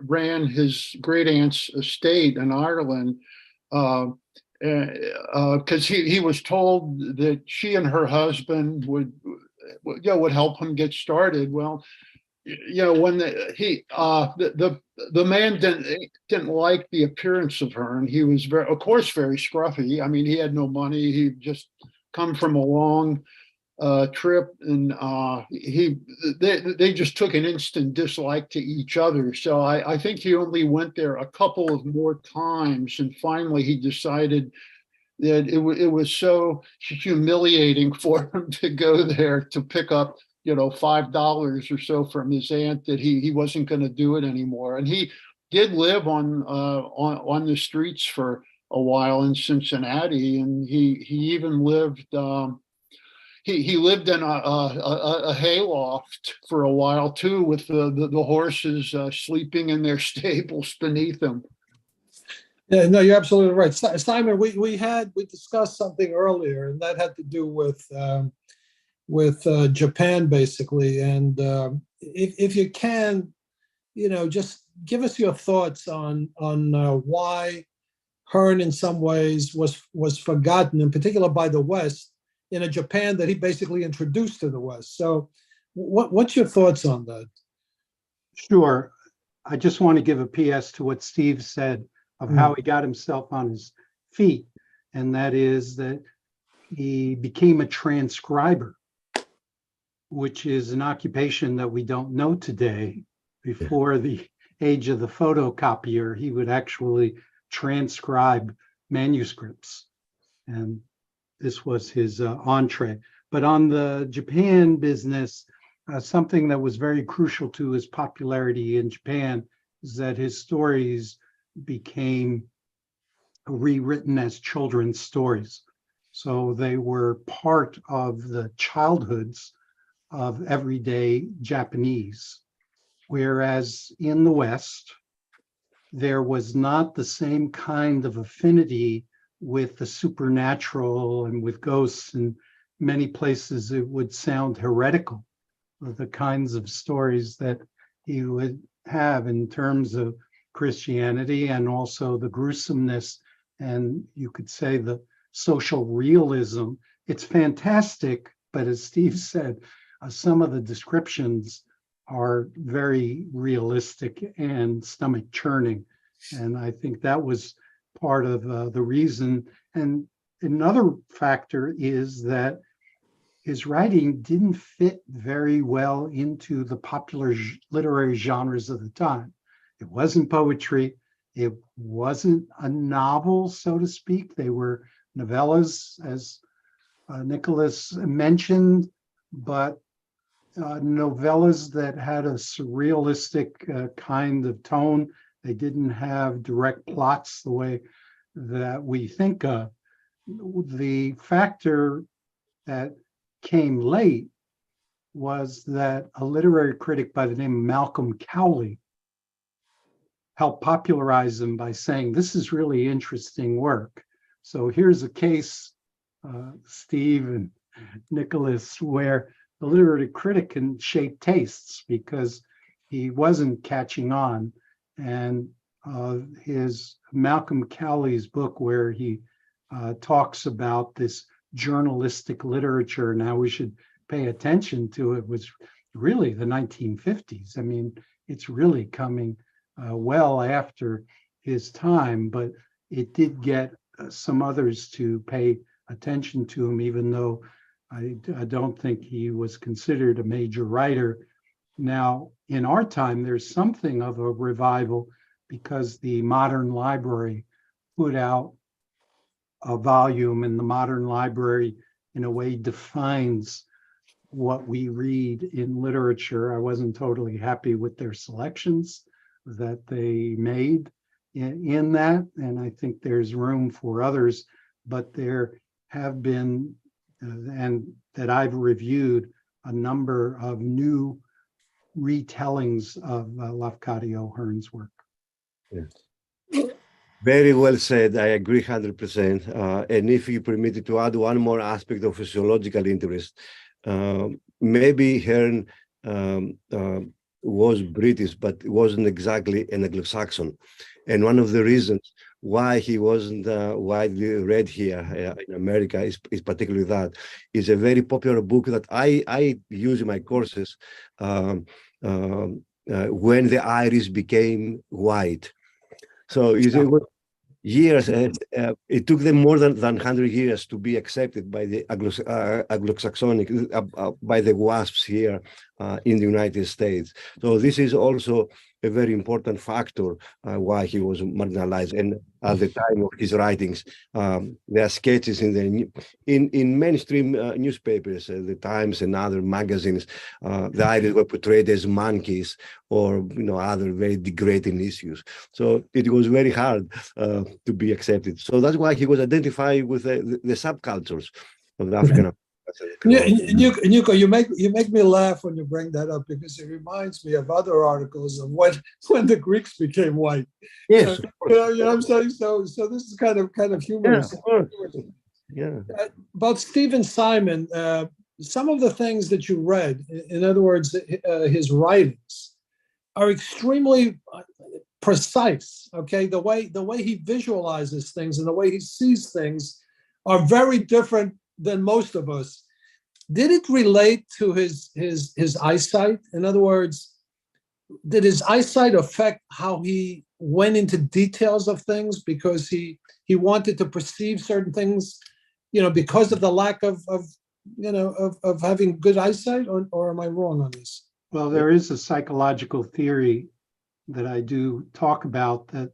ran his great aunt's estate in Ireland, because he was told that she and her husband would help him get started. Well, when the man didn't like the appearance of Hearn. He was of course very scruffy. I mean, he had no money. He'd just come from a long trip, and they just took an instant dislike to each other. So I think he only went there a couple of more times, and finally he decided that it was so humiliating for him to go there to pick up $5 or so from his aunt that he wasn't going to do it anymore. And he did live on the streets for a while in Cincinnati, and he even lived. He lived in a hayloft for a while too, with the horses sleeping in their stables beneath him. Yeah, no, you're absolutely right, Simon. We discussed something earlier, and that had to do with Japan, basically. And if you can, just give us your thoughts on why Hearn, in some ways, was forgotten, in particular by the West, in a Japan that he basically introduced to the West. So, what's your thoughts on that? Sure. I just want to give a PS to what Steve said of how he got himself on his feet, and that is that he became a transcriber, which is an occupation that we don't know today. Before the age of the photocopier, he would actually transcribe manuscripts, and this was his entree. But on the Japan business, something that was very crucial to his popularity in Japan is that his stories became rewritten as children's stories. So they were part of the childhoods of everyday Japanese. Whereas in the West, there was not the same kind of affinity with the supernatural and with ghosts. In many places, it would sound heretical, the kinds of stories that he would have in terms of Christianity, and also the gruesomeness, and you could say the social realism. It's fantastic, but as Steve said, some of the descriptions are very realistic and stomach churning. And I think that was part of the reason. And another factor is that his writing didn't fit very well into the popular literary genres of the time. It wasn't poetry. It wasn't a novel, so to speak. They were novellas, as Nicholas mentioned, but novellas that had a surrealistic kind of tone. They didn't have direct plots the way that we think of. The factor that came late was that a literary critic by the name of Malcolm Cowley helped popularize him by saying, this is really interesting work. So here's a case, Steve and Nicholas, where the literary critic can shape tastes, because he wasn't catching on. And his Malcolm Cowley's book, where he talks about this journalistic literature and how we should pay attention to it, was really the 1950s. I mean, it's really coming well after his time, but it did get some others to pay attention to him, even though I don't think he was considered a major writer. Now, in our time, there's something of a revival, because the Modern Library put out a volume in the modern library in a way defines what we read in literature. I wasn't totally happy with their selections that they made in that, and I think there's room for others, but there have been, and that I've reviewed, a number of new retellings of Lafcadio Hearn's work. Yeah. Very well said. I agree 100%. And if you permit me to add one more aspect of sociological interest, maybe Hearn was British, but wasn't exactly an Anglo-Saxon. And one of the reasons why he wasn't widely read here in America is particularly that. It's a very popular book that I use in my courses when the Irish became white. So it was years, it took them more than 100 years to be accepted by the Anglo-Saxonic, by the WASPs here in the United States. So this is also a very important factor why he was marginalized. And at the time of his writings, there are sketches in mainstream newspapers, the Times and other magazines. The Irish were portrayed as monkeys or other very degrading issues. So it was very hard to be accepted. So that's why he was identified with the subcultures of the African. Nico, you make me laugh when you bring that up, because it reminds me of other articles of when the Greeks became white. Yes, you know what I'm saying. So this is kind of humorous. Yeah. About Stephen Simon, some of the things that you read, in other words, his writings, are extremely precise. Okay, the way he visualizes things and the way he sees things are very different than most of us. Did it relate to his eyesight? In other words, did his eyesight affect how he went into details of things because he wanted to perceive certain things, because of the lack of having good eyesight, or am I wrong on this? Well, there is a psychological theory that I do talk about that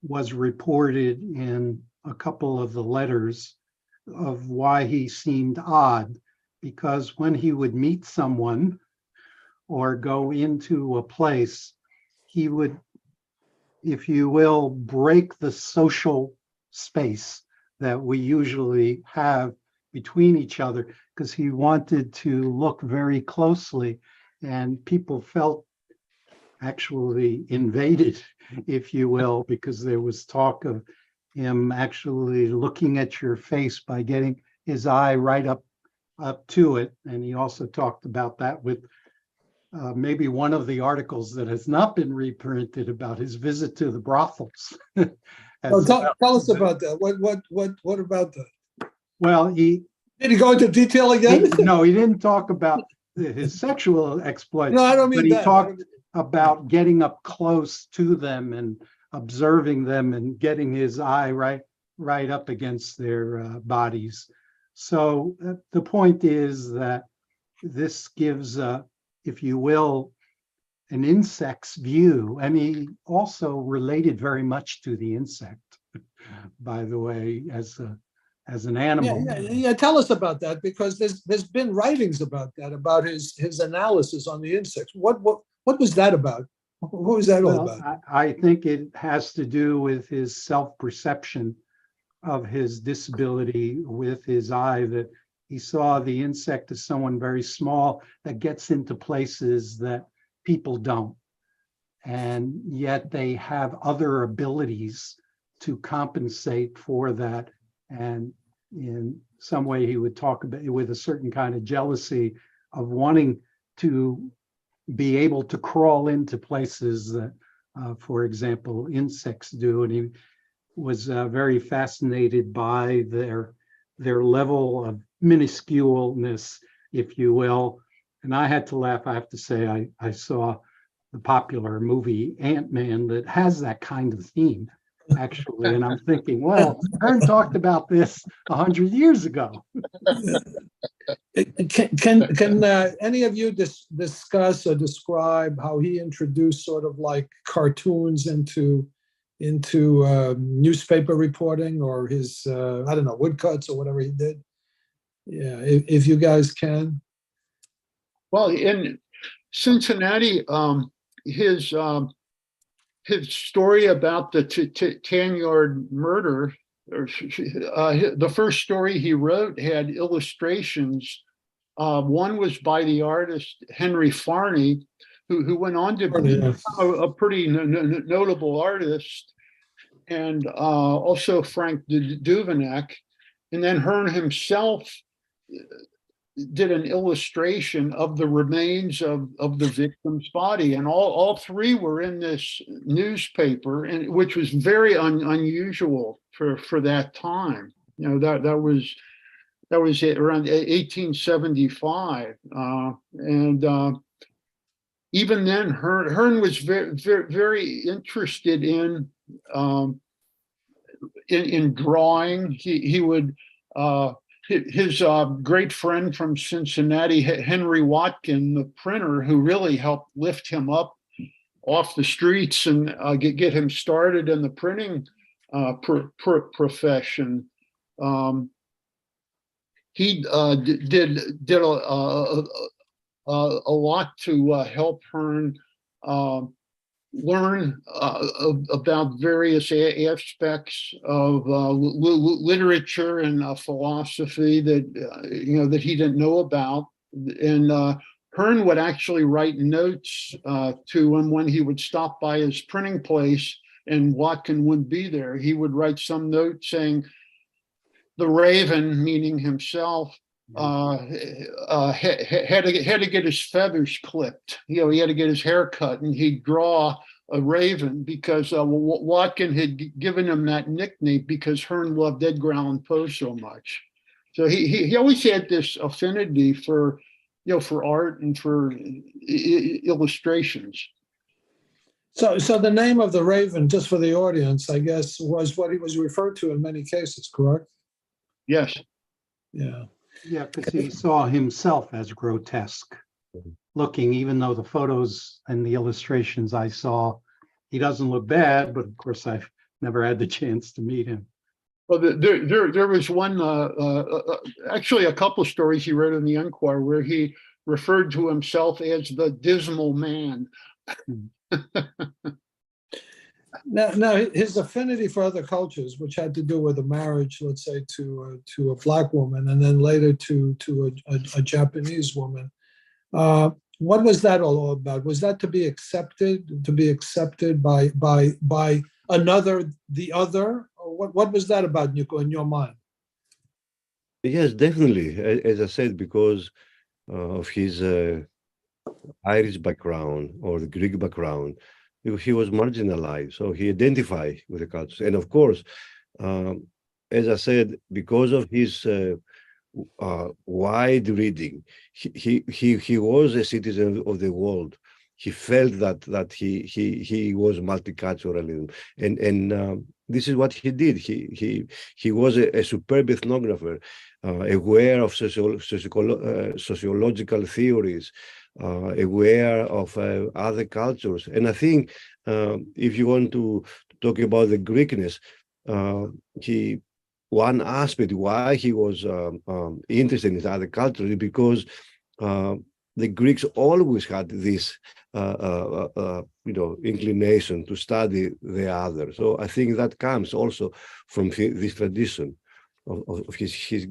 was reported in a couple of the letters of why he seemed odd, because when he would meet someone or go into a place, he would, if you will, break the social space that we usually have between each other, because he wanted to look very closely, and people felt actually invaded, if you will, because there was talk of him actually looking at your face by getting his eye right up to it. And he also talked about that with maybe one of the articles that has not been reprinted about his visit to the brothels. Tell us about that. What about that? Well, did he go into detail again? No, he didn't talk about his sexual exploits. No, I don't mean but he that. talked about getting up close to them and observing them and getting his eye right up against their bodies. So the point is that this gives, if you will, an insect's view. And he also related very much to the insect, by the way, as an animal. Yeah. Tell us about that, because there's been writings about that, about his analysis on the insects. What was that about? What was that all about? I think it has to do with his self-perception of his disability with his eye, that he saw the insect as someone very small that gets into places that people don't. And yet they have other abilities to compensate for that. And in some way, he would talk about it with a certain kind of jealousy of wanting to be able to crawl into places that, for example, insects do. And he was very fascinated by their level of minusculeness, if you will. And I had to laugh. I have to say, I saw the popular movie Ant-Man that has that kind of theme, actually. And I'm thinking, well, Hearn talked about this 100 years ago. Can any of you discuss or describe how he introduced sort of like cartoons into newspaper reporting or his, I don't know, woodcuts or whatever he did? Yeah, if you guys can. Well, in Cincinnati, his story about the tan-yard murder, the first story he wrote had illustrations. One was by the artist Henry Farney, who went on to become a pretty notable artist, and also Frank Duveneck. And then Hearn himself did an illustration of the remains of the victim's body, and all three were in this newspaper, and which was very unusual for that time. You know, that was around 1875, and even then, Hearn was very interested in drawing. He would. His great friend from Cincinnati, Henry Watkin, the printer, who really helped lift him up off the streets and get him started in the printing profession. He did a lot to help Hearn learn about various aspects of literature and philosophy that that he didn't know about. And Hearn would actually write notes to him when he would stop by his printing place and Watkin wouldn't be there. He would write some note saying the Raven, meaning himself, had to get his feathers clipped. He had to get his hair cut, and he'd draw a raven because Watkin had given him that nickname because Hearn loved Edgar Allan Poe so much. So he always had this affinity for art and for illustrations. So the name of the Raven, just for the audience, I guess, was what he was referred to in many cases, correct? Yes. Yeah. Yeah, because he saw himself as grotesque looking, even though the photos and the illustrations I saw, he doesn't look bad, but of course I've never had the chance to meet him. Well, there was one, actually a couple of stories he wrote in the Enquirer where he referred to himself as the dismal man. Now, his affinity for other cultures, which had to do with a marriage, let's say, to a Black woman, and then later to a Japanese woman. What was that all about? Was that to be accepted by another, the other? Or what was that about, Nico, in your mind? Yes, definitely. As I said, because of his Irish background or the Greek background, he was marginalized, so he identified with the culture. And of course, as I said, because of his wide reading, he was a citizen of the world. He felt that he was multiculturalism, and this is what he did. He was a superb ethnographer, aware of sociological theories, aware of other cultures. And I think if you want to talk about the Greekness, one aspect why he was interested in other cultures is because the Greeks always had this inclination to study the other. So I think that comes also from this tradition of his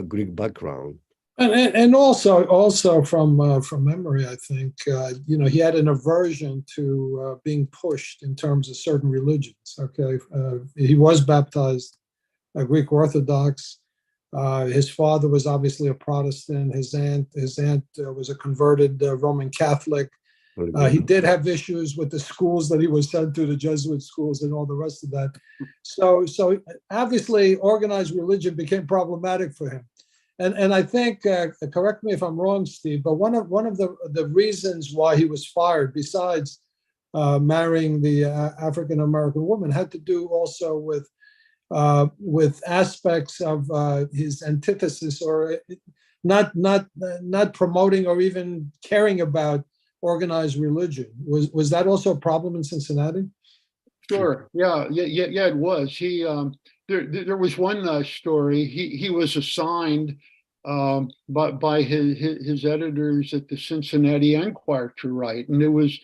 Greek background. And also from memory, I think he had an aversion to being pushed in terms of certain religions. Okay, he was baptized Greek Orthodox. His father was obviously a Protestant. His aunt was a converted Roman Catholic. He did have issues with the schools that he was sent to, the Jesuit schools, and all the rest of that. So obviously, organized religion became problematic for him. And I think, correct me if I'm wrong, Steve, but one of the reasons why he was fired, besides marrying the African American woman, had to do also with aspects of his antithesis, or not promoting or even caring about organized religion. Was that also a problem in Cincinnati? Sure. Yeah. It was. There was one story. He was assigned by his editors at the Cincinnati Enquirer to write, and it was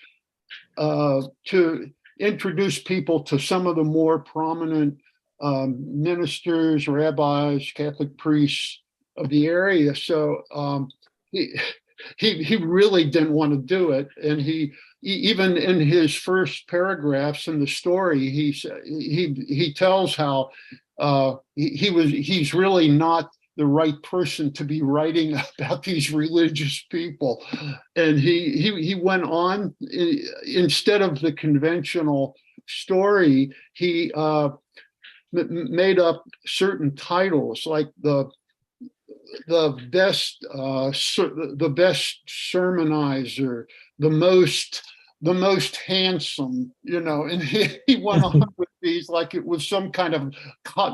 to introduce people to some of the more prominent ministers, rabbis, Catholic priests of the area. So he really didn't want to do it, and he even in his first paragraphs in the story, he tells how he's really not the right person to be writing about these religious people. And he went on, instead of the conventional story, he made up certain titles like the best sermonizer, the most handsome, and he went on with these like it was some kind of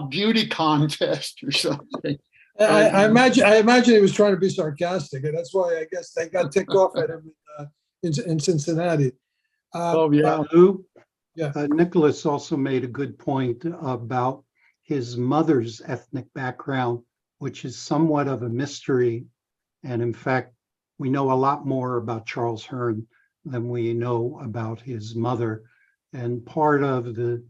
beauty contest or something. I imagine he was trying to be sarcastic, and that's why I guess they got ticked off at him in Cincinnati. Lou, Yeah. Nicholas also made a good point about his mother's ethnic background, which is somewhat of a mystery. And in fact, we know a lot more about Charles Hearn than we know about his mother. And part of the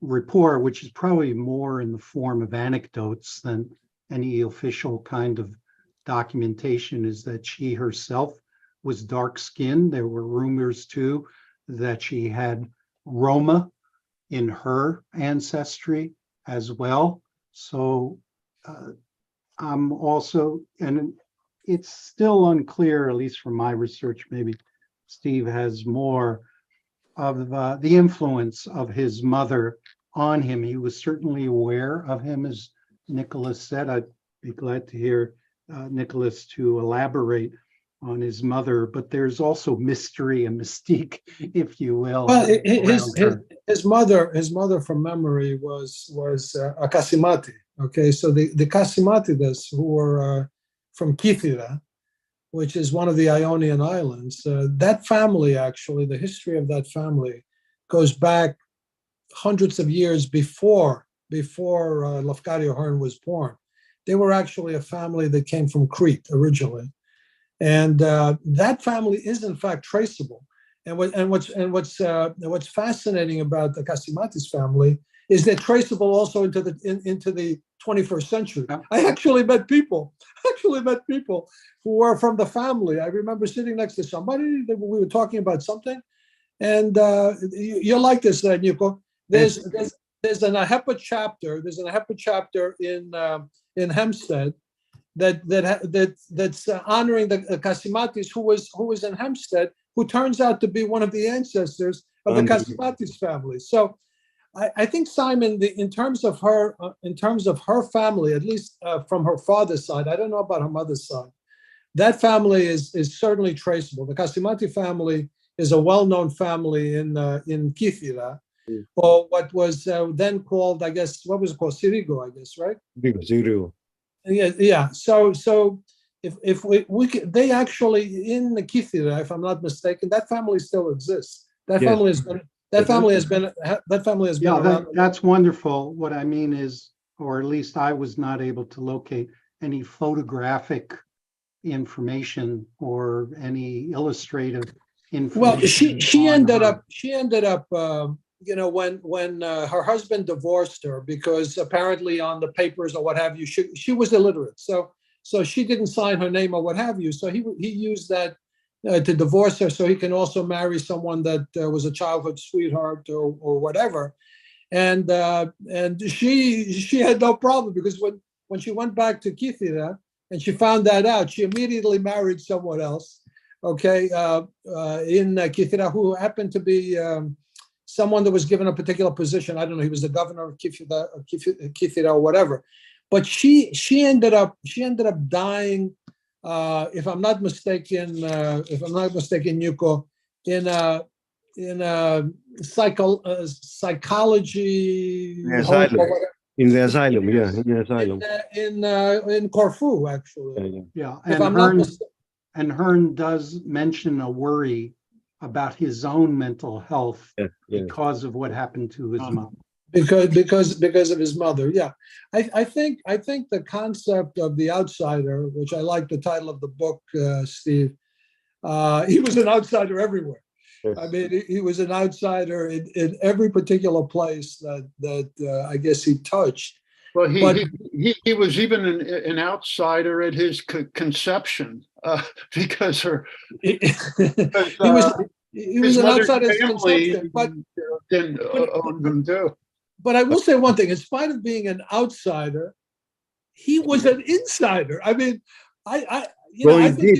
report, which is probably more in the form of anecdotes than any official kind of documentation, is that she herself was dark-skinned. There were rumors too that she had Roma in her ancestry as well. So I'm also, and it's still unclear, at least from my research, maybe Steve has more, of the influence of his mother on him. He was certainly aware of him, as Nicholas said. I'd be glad to hear Nicholas to elaborate on his mother, but there's also mystery and mystique, if you will. Well, his mother from memory was a Casimati. Okay, so the Casimatides, who were from Kythera, which is one of the Ionian Islands, that family, actually, the history of that family goes back hundreds of years before Lafcadio Hearn was born. They were actually a family that came from Crete originally. And that family is in fact traceable. And what's fascinating about the Casimatis family is they're traceable also into the 21st century. I actually met people who were from the family. I remember sitting next to somebody that we were talking about something, and you'll like this, Nico. There's an AHEPA chapter. There's an AHEPA chapter in Hempstead that's honoring the Casimatis who was in Hempstead, who turns out to be one of the ancestors of the Casimatis family. So I think, Simon, in terms of her family, at least from her father's side, I don't know about her mother's side, that family is certainly traceable. The Casimati family is a well-known family in Kythera, or what was then called, I guess, what was it called? Sirigo, I guess, right? Sirigo. Yeah. So if we they actually in the Kythera, if I'm not mistaken, that family still exists. That family has been. That family has been around. That's wonderful. What I mean is, or at least I was not able to locate any photographic information or any illustrative information. Well, she ended up when her husband divorced her, because apparently on the papers or what have you, she was illiterate, so she didn't sign her name or what have you. So he used that to divorce her, so he can also marry someone that was a childhood sweetheart or whatever. And she had no problem, because when she went back to Kythera and she found that out, she immediately married someone else. Okay, in Kythera, who happened to be someone that was given a particular position. I don't know. He was the governor of Kythera or whatever. But she ended up dying. If I'm not mistaken, Yuko, in a psychology in the asylum, in Corfu, actually. Yeah, and Hearn does mention a worry about his own mental health Yeah. because of what happened to his mom. Because of his mother. Yeah. I think the concept of the outsider, which I like the title of the book, Steve, he was an outsider everywhere. Yes. I mean, he was an outsider in every particular place that I guess he touched. Well, But- he was even an outsider at his conception because he his was an mother's outsider as family conception. But didn't own them too. But I will say one thing: in spite of being an outsider, he was an insider. I mean, I think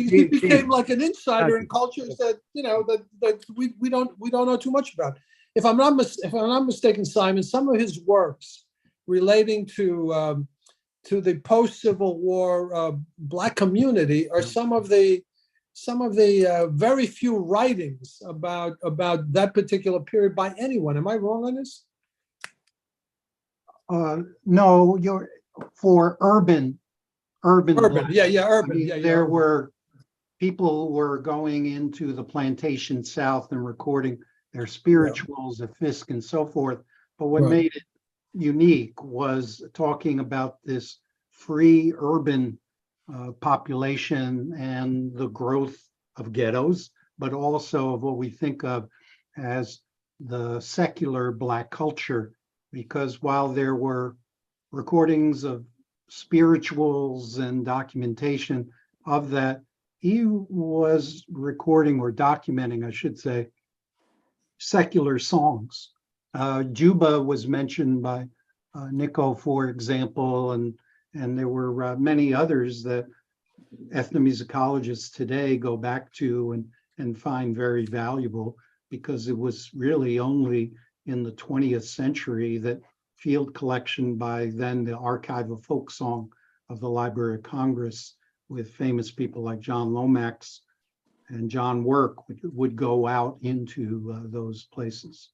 he became like an insider in cultures that that we don't know too much about. If I'm not mistaken, Simon, some of his works relating to the post-Civil War Black community are some of the very few writings about that particular period by anyone. Am I wrong on this? No, you're for urban. Yeah, urban. I mean, there were people were going into the plantation South and recording their spirituals at Fisk and so forth. But what made it unique was talking about this free urban population and the growth of ghettos, but also of what we think of as the secular Black culture, because while there were recordings of spirituals and documentation of that, he was recording or documenting, I should say, secular songs. Juba was mentioned by Nico, for example, and there were many others that ethnomusicologists today go back to and find very valuable, because it was really only in the 20th century that field collection by then the Archive of Folk Song of the Library of Congress, with famous people like John Lomax and John Work, would go out into those places.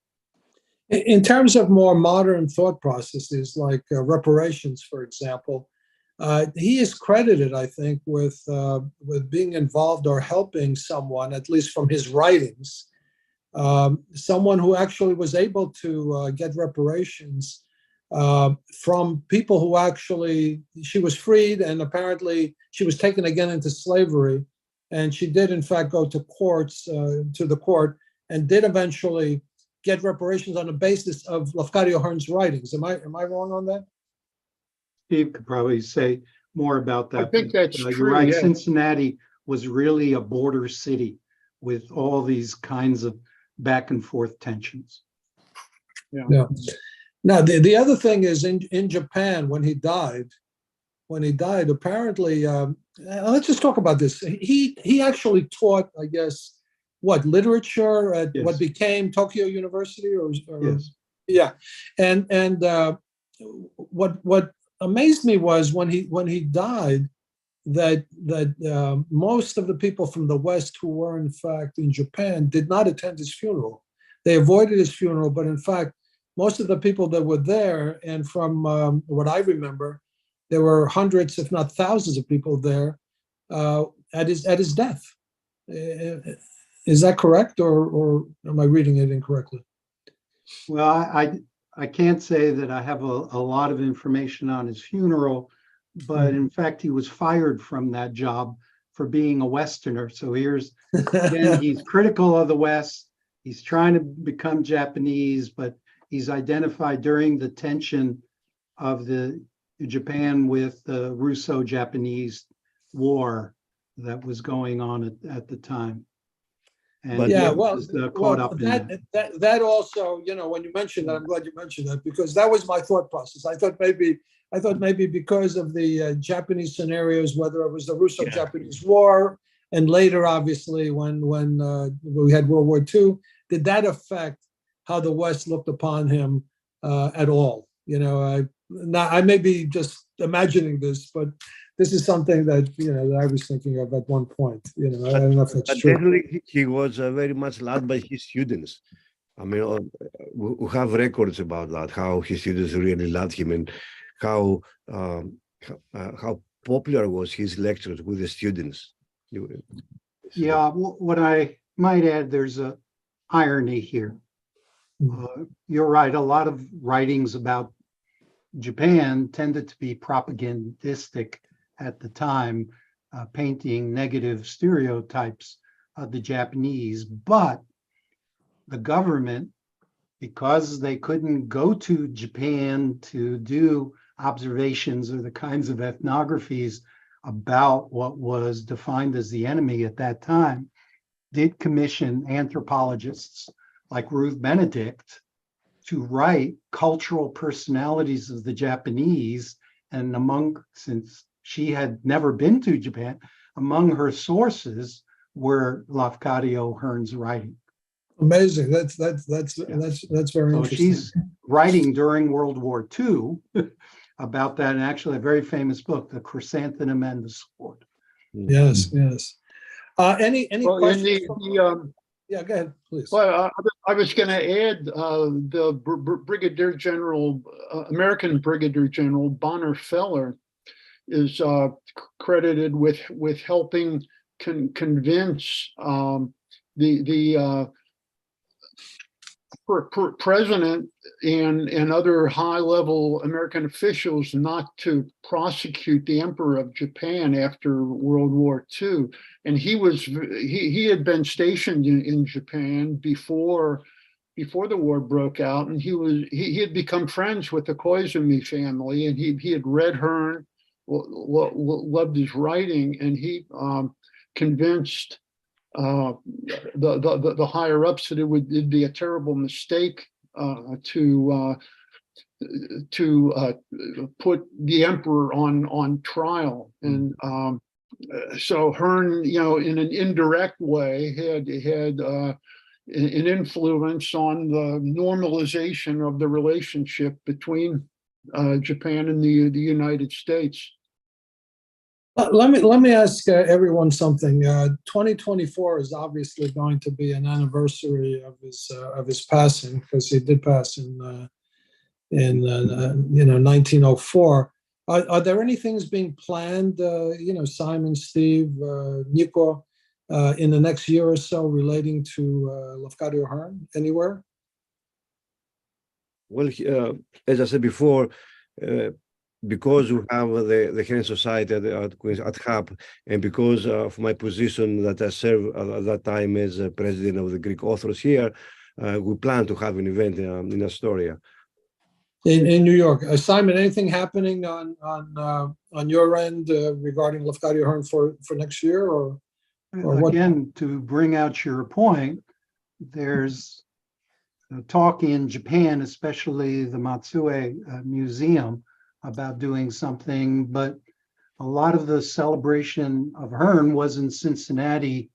In terms of more modern thought processes like reparations, for example, he is credited, I think, with being involved or helping someone, at least from his writings, someone who actually was able to get reparations from people who actually, she was freed and apparently she was taken again into slavery. And she did, in fact, go to the court, and did eventually get reparations on the basis of Lafcadio Hearn's writings. Am I wrong on that? Steve could probably say more about that. I think that's true. You're right. Yeah. Cincinnati was really a border city with all these kinds of back and forth tensions. Yeah. Now, the other thing is in Japan, when he died, apparently, let's just talk about this. He actually taught, I guess, literature at what became Tokyo University, or Yes. Yeah, and what amazed me was when he died, that most of the people from the West who were in fact in Japan did not attend his funeral. They avoided his funeral, but in fact, most of the people that were there, and from what I remember, there were hundreds, if not thousands, of people there at his death. Is that correct, or am I reading it incorrectly? Well, I can't say that I have a lot of information on his funeral, but in fact, he was fired from that job for being a Westerner. So here's, again, he's critical of the West. He's trying to become Japanese, but he's identified during the tension of the Japan with the Russo-Japanese war that was going on at the time. And But yeah, he was caught up in that. That also, when you mentioned that, I'm glad you mentioned that, because that was my thought process. I thought maybe because of the Japanese scenarios, whether it was the Russo-Japanese War, and later, obviously, when we had World War II, did that affect how the West looked upon him at all? I may be just imagining this, but this is something that that I was thinking of at one point. I don't know if that's true. Definitely, he was very much loved by his students. I mean, we have records about that, how his students really loved him, and how popular was his lectures with the students. Yeah, what I might add, there's a irony here. You're right. A lot of writings about Japan tended to be propagandistic at the time, painting negative stereotypes of the Japanese. But the government, because they couldn't go to Japan to do observations or the kinds of ethnographies about what was defined as the enemy at that time, did commission anthropologists like Ruth Benedict to write cultural personalities of the Japanese. And since she had never been to Japan, among her sources were Lafcadio Hearn's writing. Amazing. That's very So interesting. she's writing during World War II about that, and actually a very famous book, The Chrysanthemum and the Sword. Yes, yes. Any Well, in questions? Yeah, go ahead, please. Well, I was going to add the Brigadier General, American Brigadier General Bonner Feller is credited with helping convince the president and other high-level American officials not to prosecute the Emperor of Japan after World War II. And he had been stationed in Japan before the war broke out, and he had become friends with the Koizumi family, and he had read Hearn, loved his writing, and he convinced the higher ups that it'd be a terrible mistake to put the emperor on trial. And so Hearn, in an indirect way, had an influence on the normalization of the relationship between Japan and the United States. Let me ask everyone something. 2024 is obviously going to be an anniversary of his passing, because he did pass in 1904. Are there any things being planned, Simon, Steve, Nico, in the next year or so relating to Lafcadio Hearn anywhere? Well, as I said before, because we have the Hellenic Society at HAP, and because of my position that I served at that time as president of the Greek authors here, we plan to have an event in Astoria. In New York. Simon, anything happening on your end regarding Lafcadio Hearn for next year, or again, to bring out your point, there's talk in Japan, especially the Matsue Museum, about doing something, but a lot of the celebration of Hearn was in Cincinnati.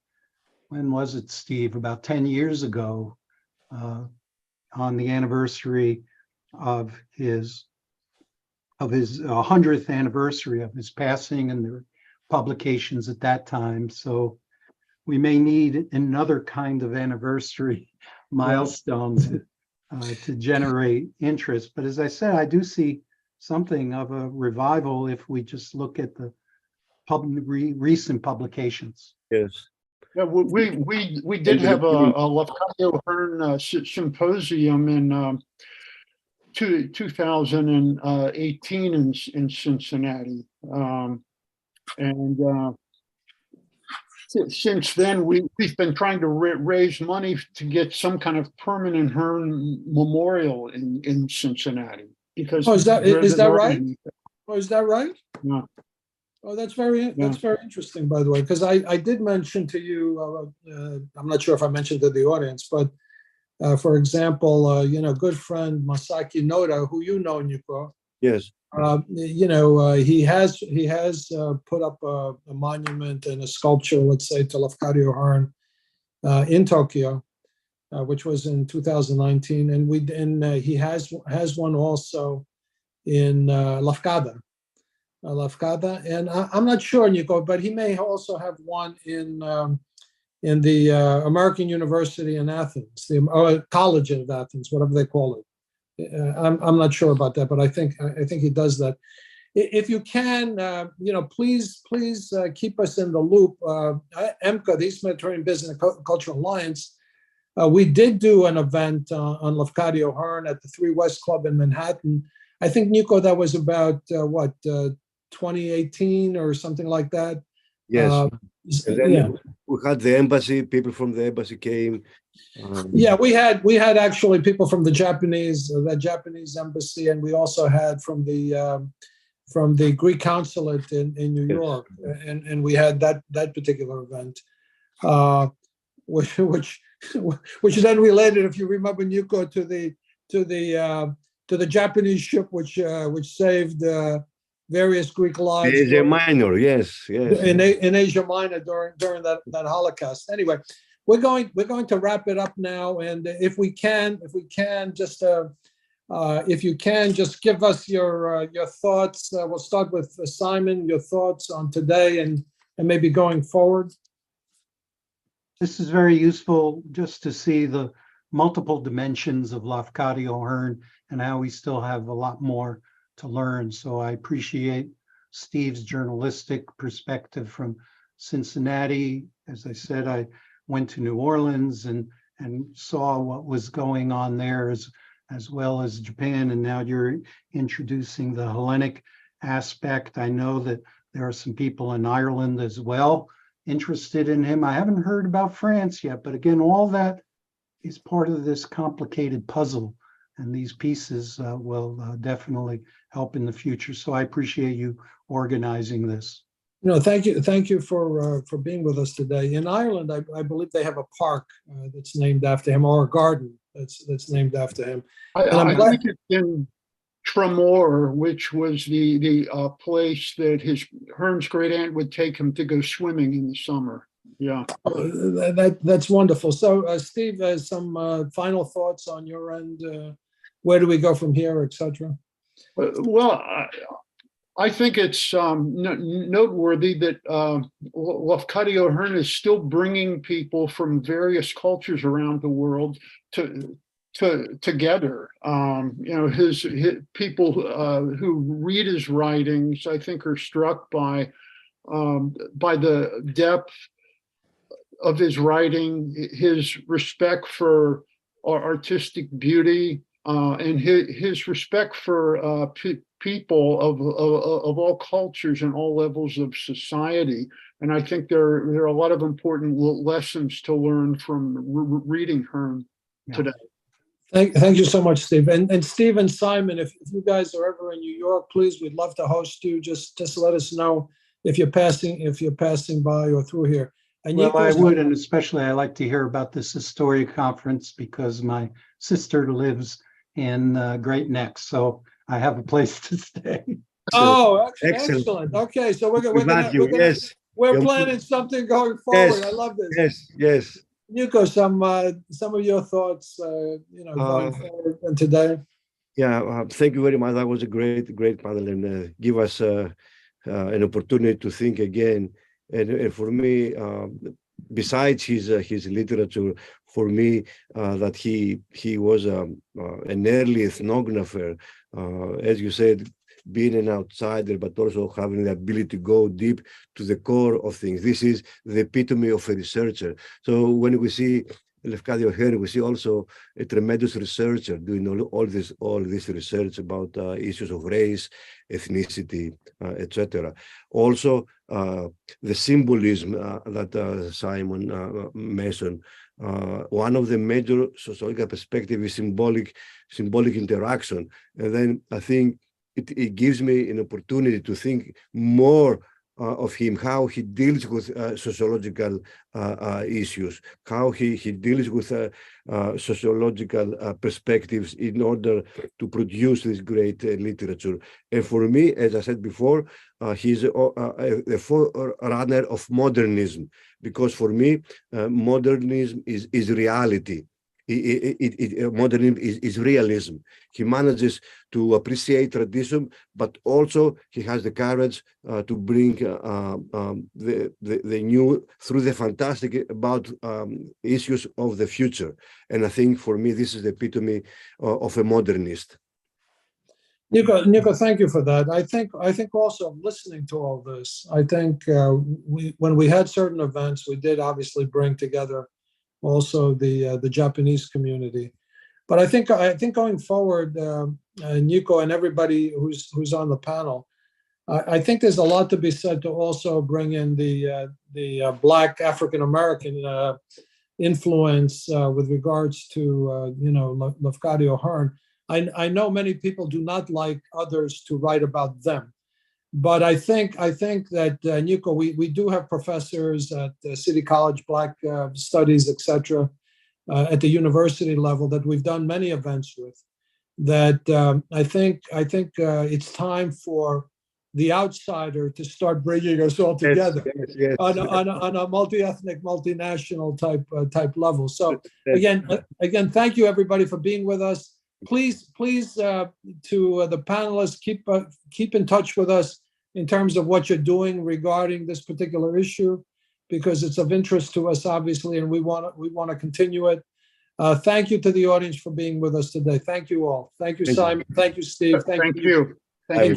When was it, Steve? About 10 years ago, on the anniversary of his 100th anniversary of his passing, and the publications at that time. So we may need another kind of anniversary milestone to generate interest. But as I said, I do see something of a revival if we just look at the recent publications. Yes. Yeah, we did have a Lafcadio Hearn symposium in 2018 in Cincinnati, and since then we've been trying to raise money to get some kind of permanent Hearn memorial in Cincinnati. Because is that right? Oh, is that right? Yeah. Oh, that's very interesting, by the way, because I did mention to you, I'm not sure if I mentioned to the audience, but for example, good friend Masaki Noda, who Nico. Yes. He has put up a monument and a sculpture, let's say, to Lafcadio Hearn in Tokyo, which was in 2019, and he has one also in Lafkada, and I'm not sure, Nico, but he may also have one in the American University in Athens, the College of Athens, whatever they call it. I'm not sure about that, but I think he does that. if you can, please keep us in the loop. EMBCA, the East Mediterranean Business and Cultural Alliance, we did do an event on Lafcadio Hearn at the 3 West Club in Manhattan. I think, Nico, that was about 2018 or something like that. Yes. And then yeah. we had the embassy, people from the embassy came. Yeah, we had actually people from the Japanese embassy, and we also had from the Greek consulate in New York, and we had that particular event, which then related, if you remember, Nico, to the Japanese ship which saved various Greek lives. Asia Minor, yes. In Asia Minor during that Holocaust. Anyway, we're going to wrap it up now, and if you can just give us your thoughts. We'll start with Simon. Your thoughts on today and maybe going forward. This is very useful just to see the multiple dimensions of Lafcadio Hearn and how we still have a lot more to learn. So I appreciate Steve's journalistic perspective from Cincinnati. As I said, I went to New Orleans and saw what was going on there as well as Japan. And now you're introducing the Hellenic aspect. I know that there are some people in Ireland as well interested in him. I haven't heard about France yet, but again, all that is part of this complicated puzzle, and these pieces will definitely help in the future. So I appreciate you organizing this. No, thank you for being with us today. In Ireland, I believe they have a park that's named after him, or a garden that's named after him. I think it's in Tremor, which was the place that Hearn's great aunt would take him to go swimming in the summer. Yeah, that's wonderful. So, Steve, some final thoughts on your end. Where do we go from here, etc.? Well, I think it's noteworthy that Lafcadio Hearn is still bringing people from various cultures around the world together. His people who read his writings, I think, are struck by the depth of his writing, his respect for artistic beauty, and his respect for people of all cultures and all levels of society. And I think there are a lot of important lessons to learn from reading Hearn today. Thank you so much, Steve. And Steve and Simon, if you guys are ever in New York, please, we'd love to host you. Just let us know if you're passing by or through here. And well, I would, and especially I like to hear about this Historia conference because my sister lives in Great Neck, so I have a place to stay. Oh, excellent. Okay, so we're planning something going forward. I love this. Yes. Nico, some of your thoughts, going forward and today. Yeah, thank you very much. That was a great panel, and give us an opportunity to think again. And for me, besides his literature, for me, that he was an early ethnographer, as you said, being an outsider, but also having the ability to go deep to the core of things. This is the epitome of a researcher. So when we see Lafcadio Hearn, we see also a tremendous researcher doing all this research about issues of race, ethnicity, etc. Also, the symbolism that Simon mentioned. One of the major sociological perspectives is symbolic interaction, and then I think it gives me an opportunity to think more of him, how he deals with sociological issues, how he deals with sociological perspectives in order to produce this great literature. And for me, as I said before, he's a forerunner of modernism, because for me, modernism is reality. Modernism is realism. He manages to appreciate tradition, but also he has the courage to bring the new through the fantastic about issues of the future. And I think for me, this is the epitome of a modernist. Nico, thank you for that. I think also listening to all this, I think when we had certain events, we did obviously bring together also the Japanese community. But I think going forward, Nico and everybody who's on the panel, I think there's a lot to be said to also bring in the Black African American influence with regards to Lafcadio Hearn. I know many people do not like others to write about them, but I think that Nico, we do have professors at City College, Black Studies, etc., at the university level that we've done many events with. That I think it's time for the outsider to start bringing us all together Yes. on a multi-ethnic, multinational type level. So again, thank you everybody for being with us. Please to the panelists, keep in touch with us in terms of what you're doing regarding this particular issue, because it's of interest to us, obviously, and we want to continue it. Thank you to the audience for being with us today. Thank you all. Thank you, Simon. Thank you, Steve. Thank you. Thank you.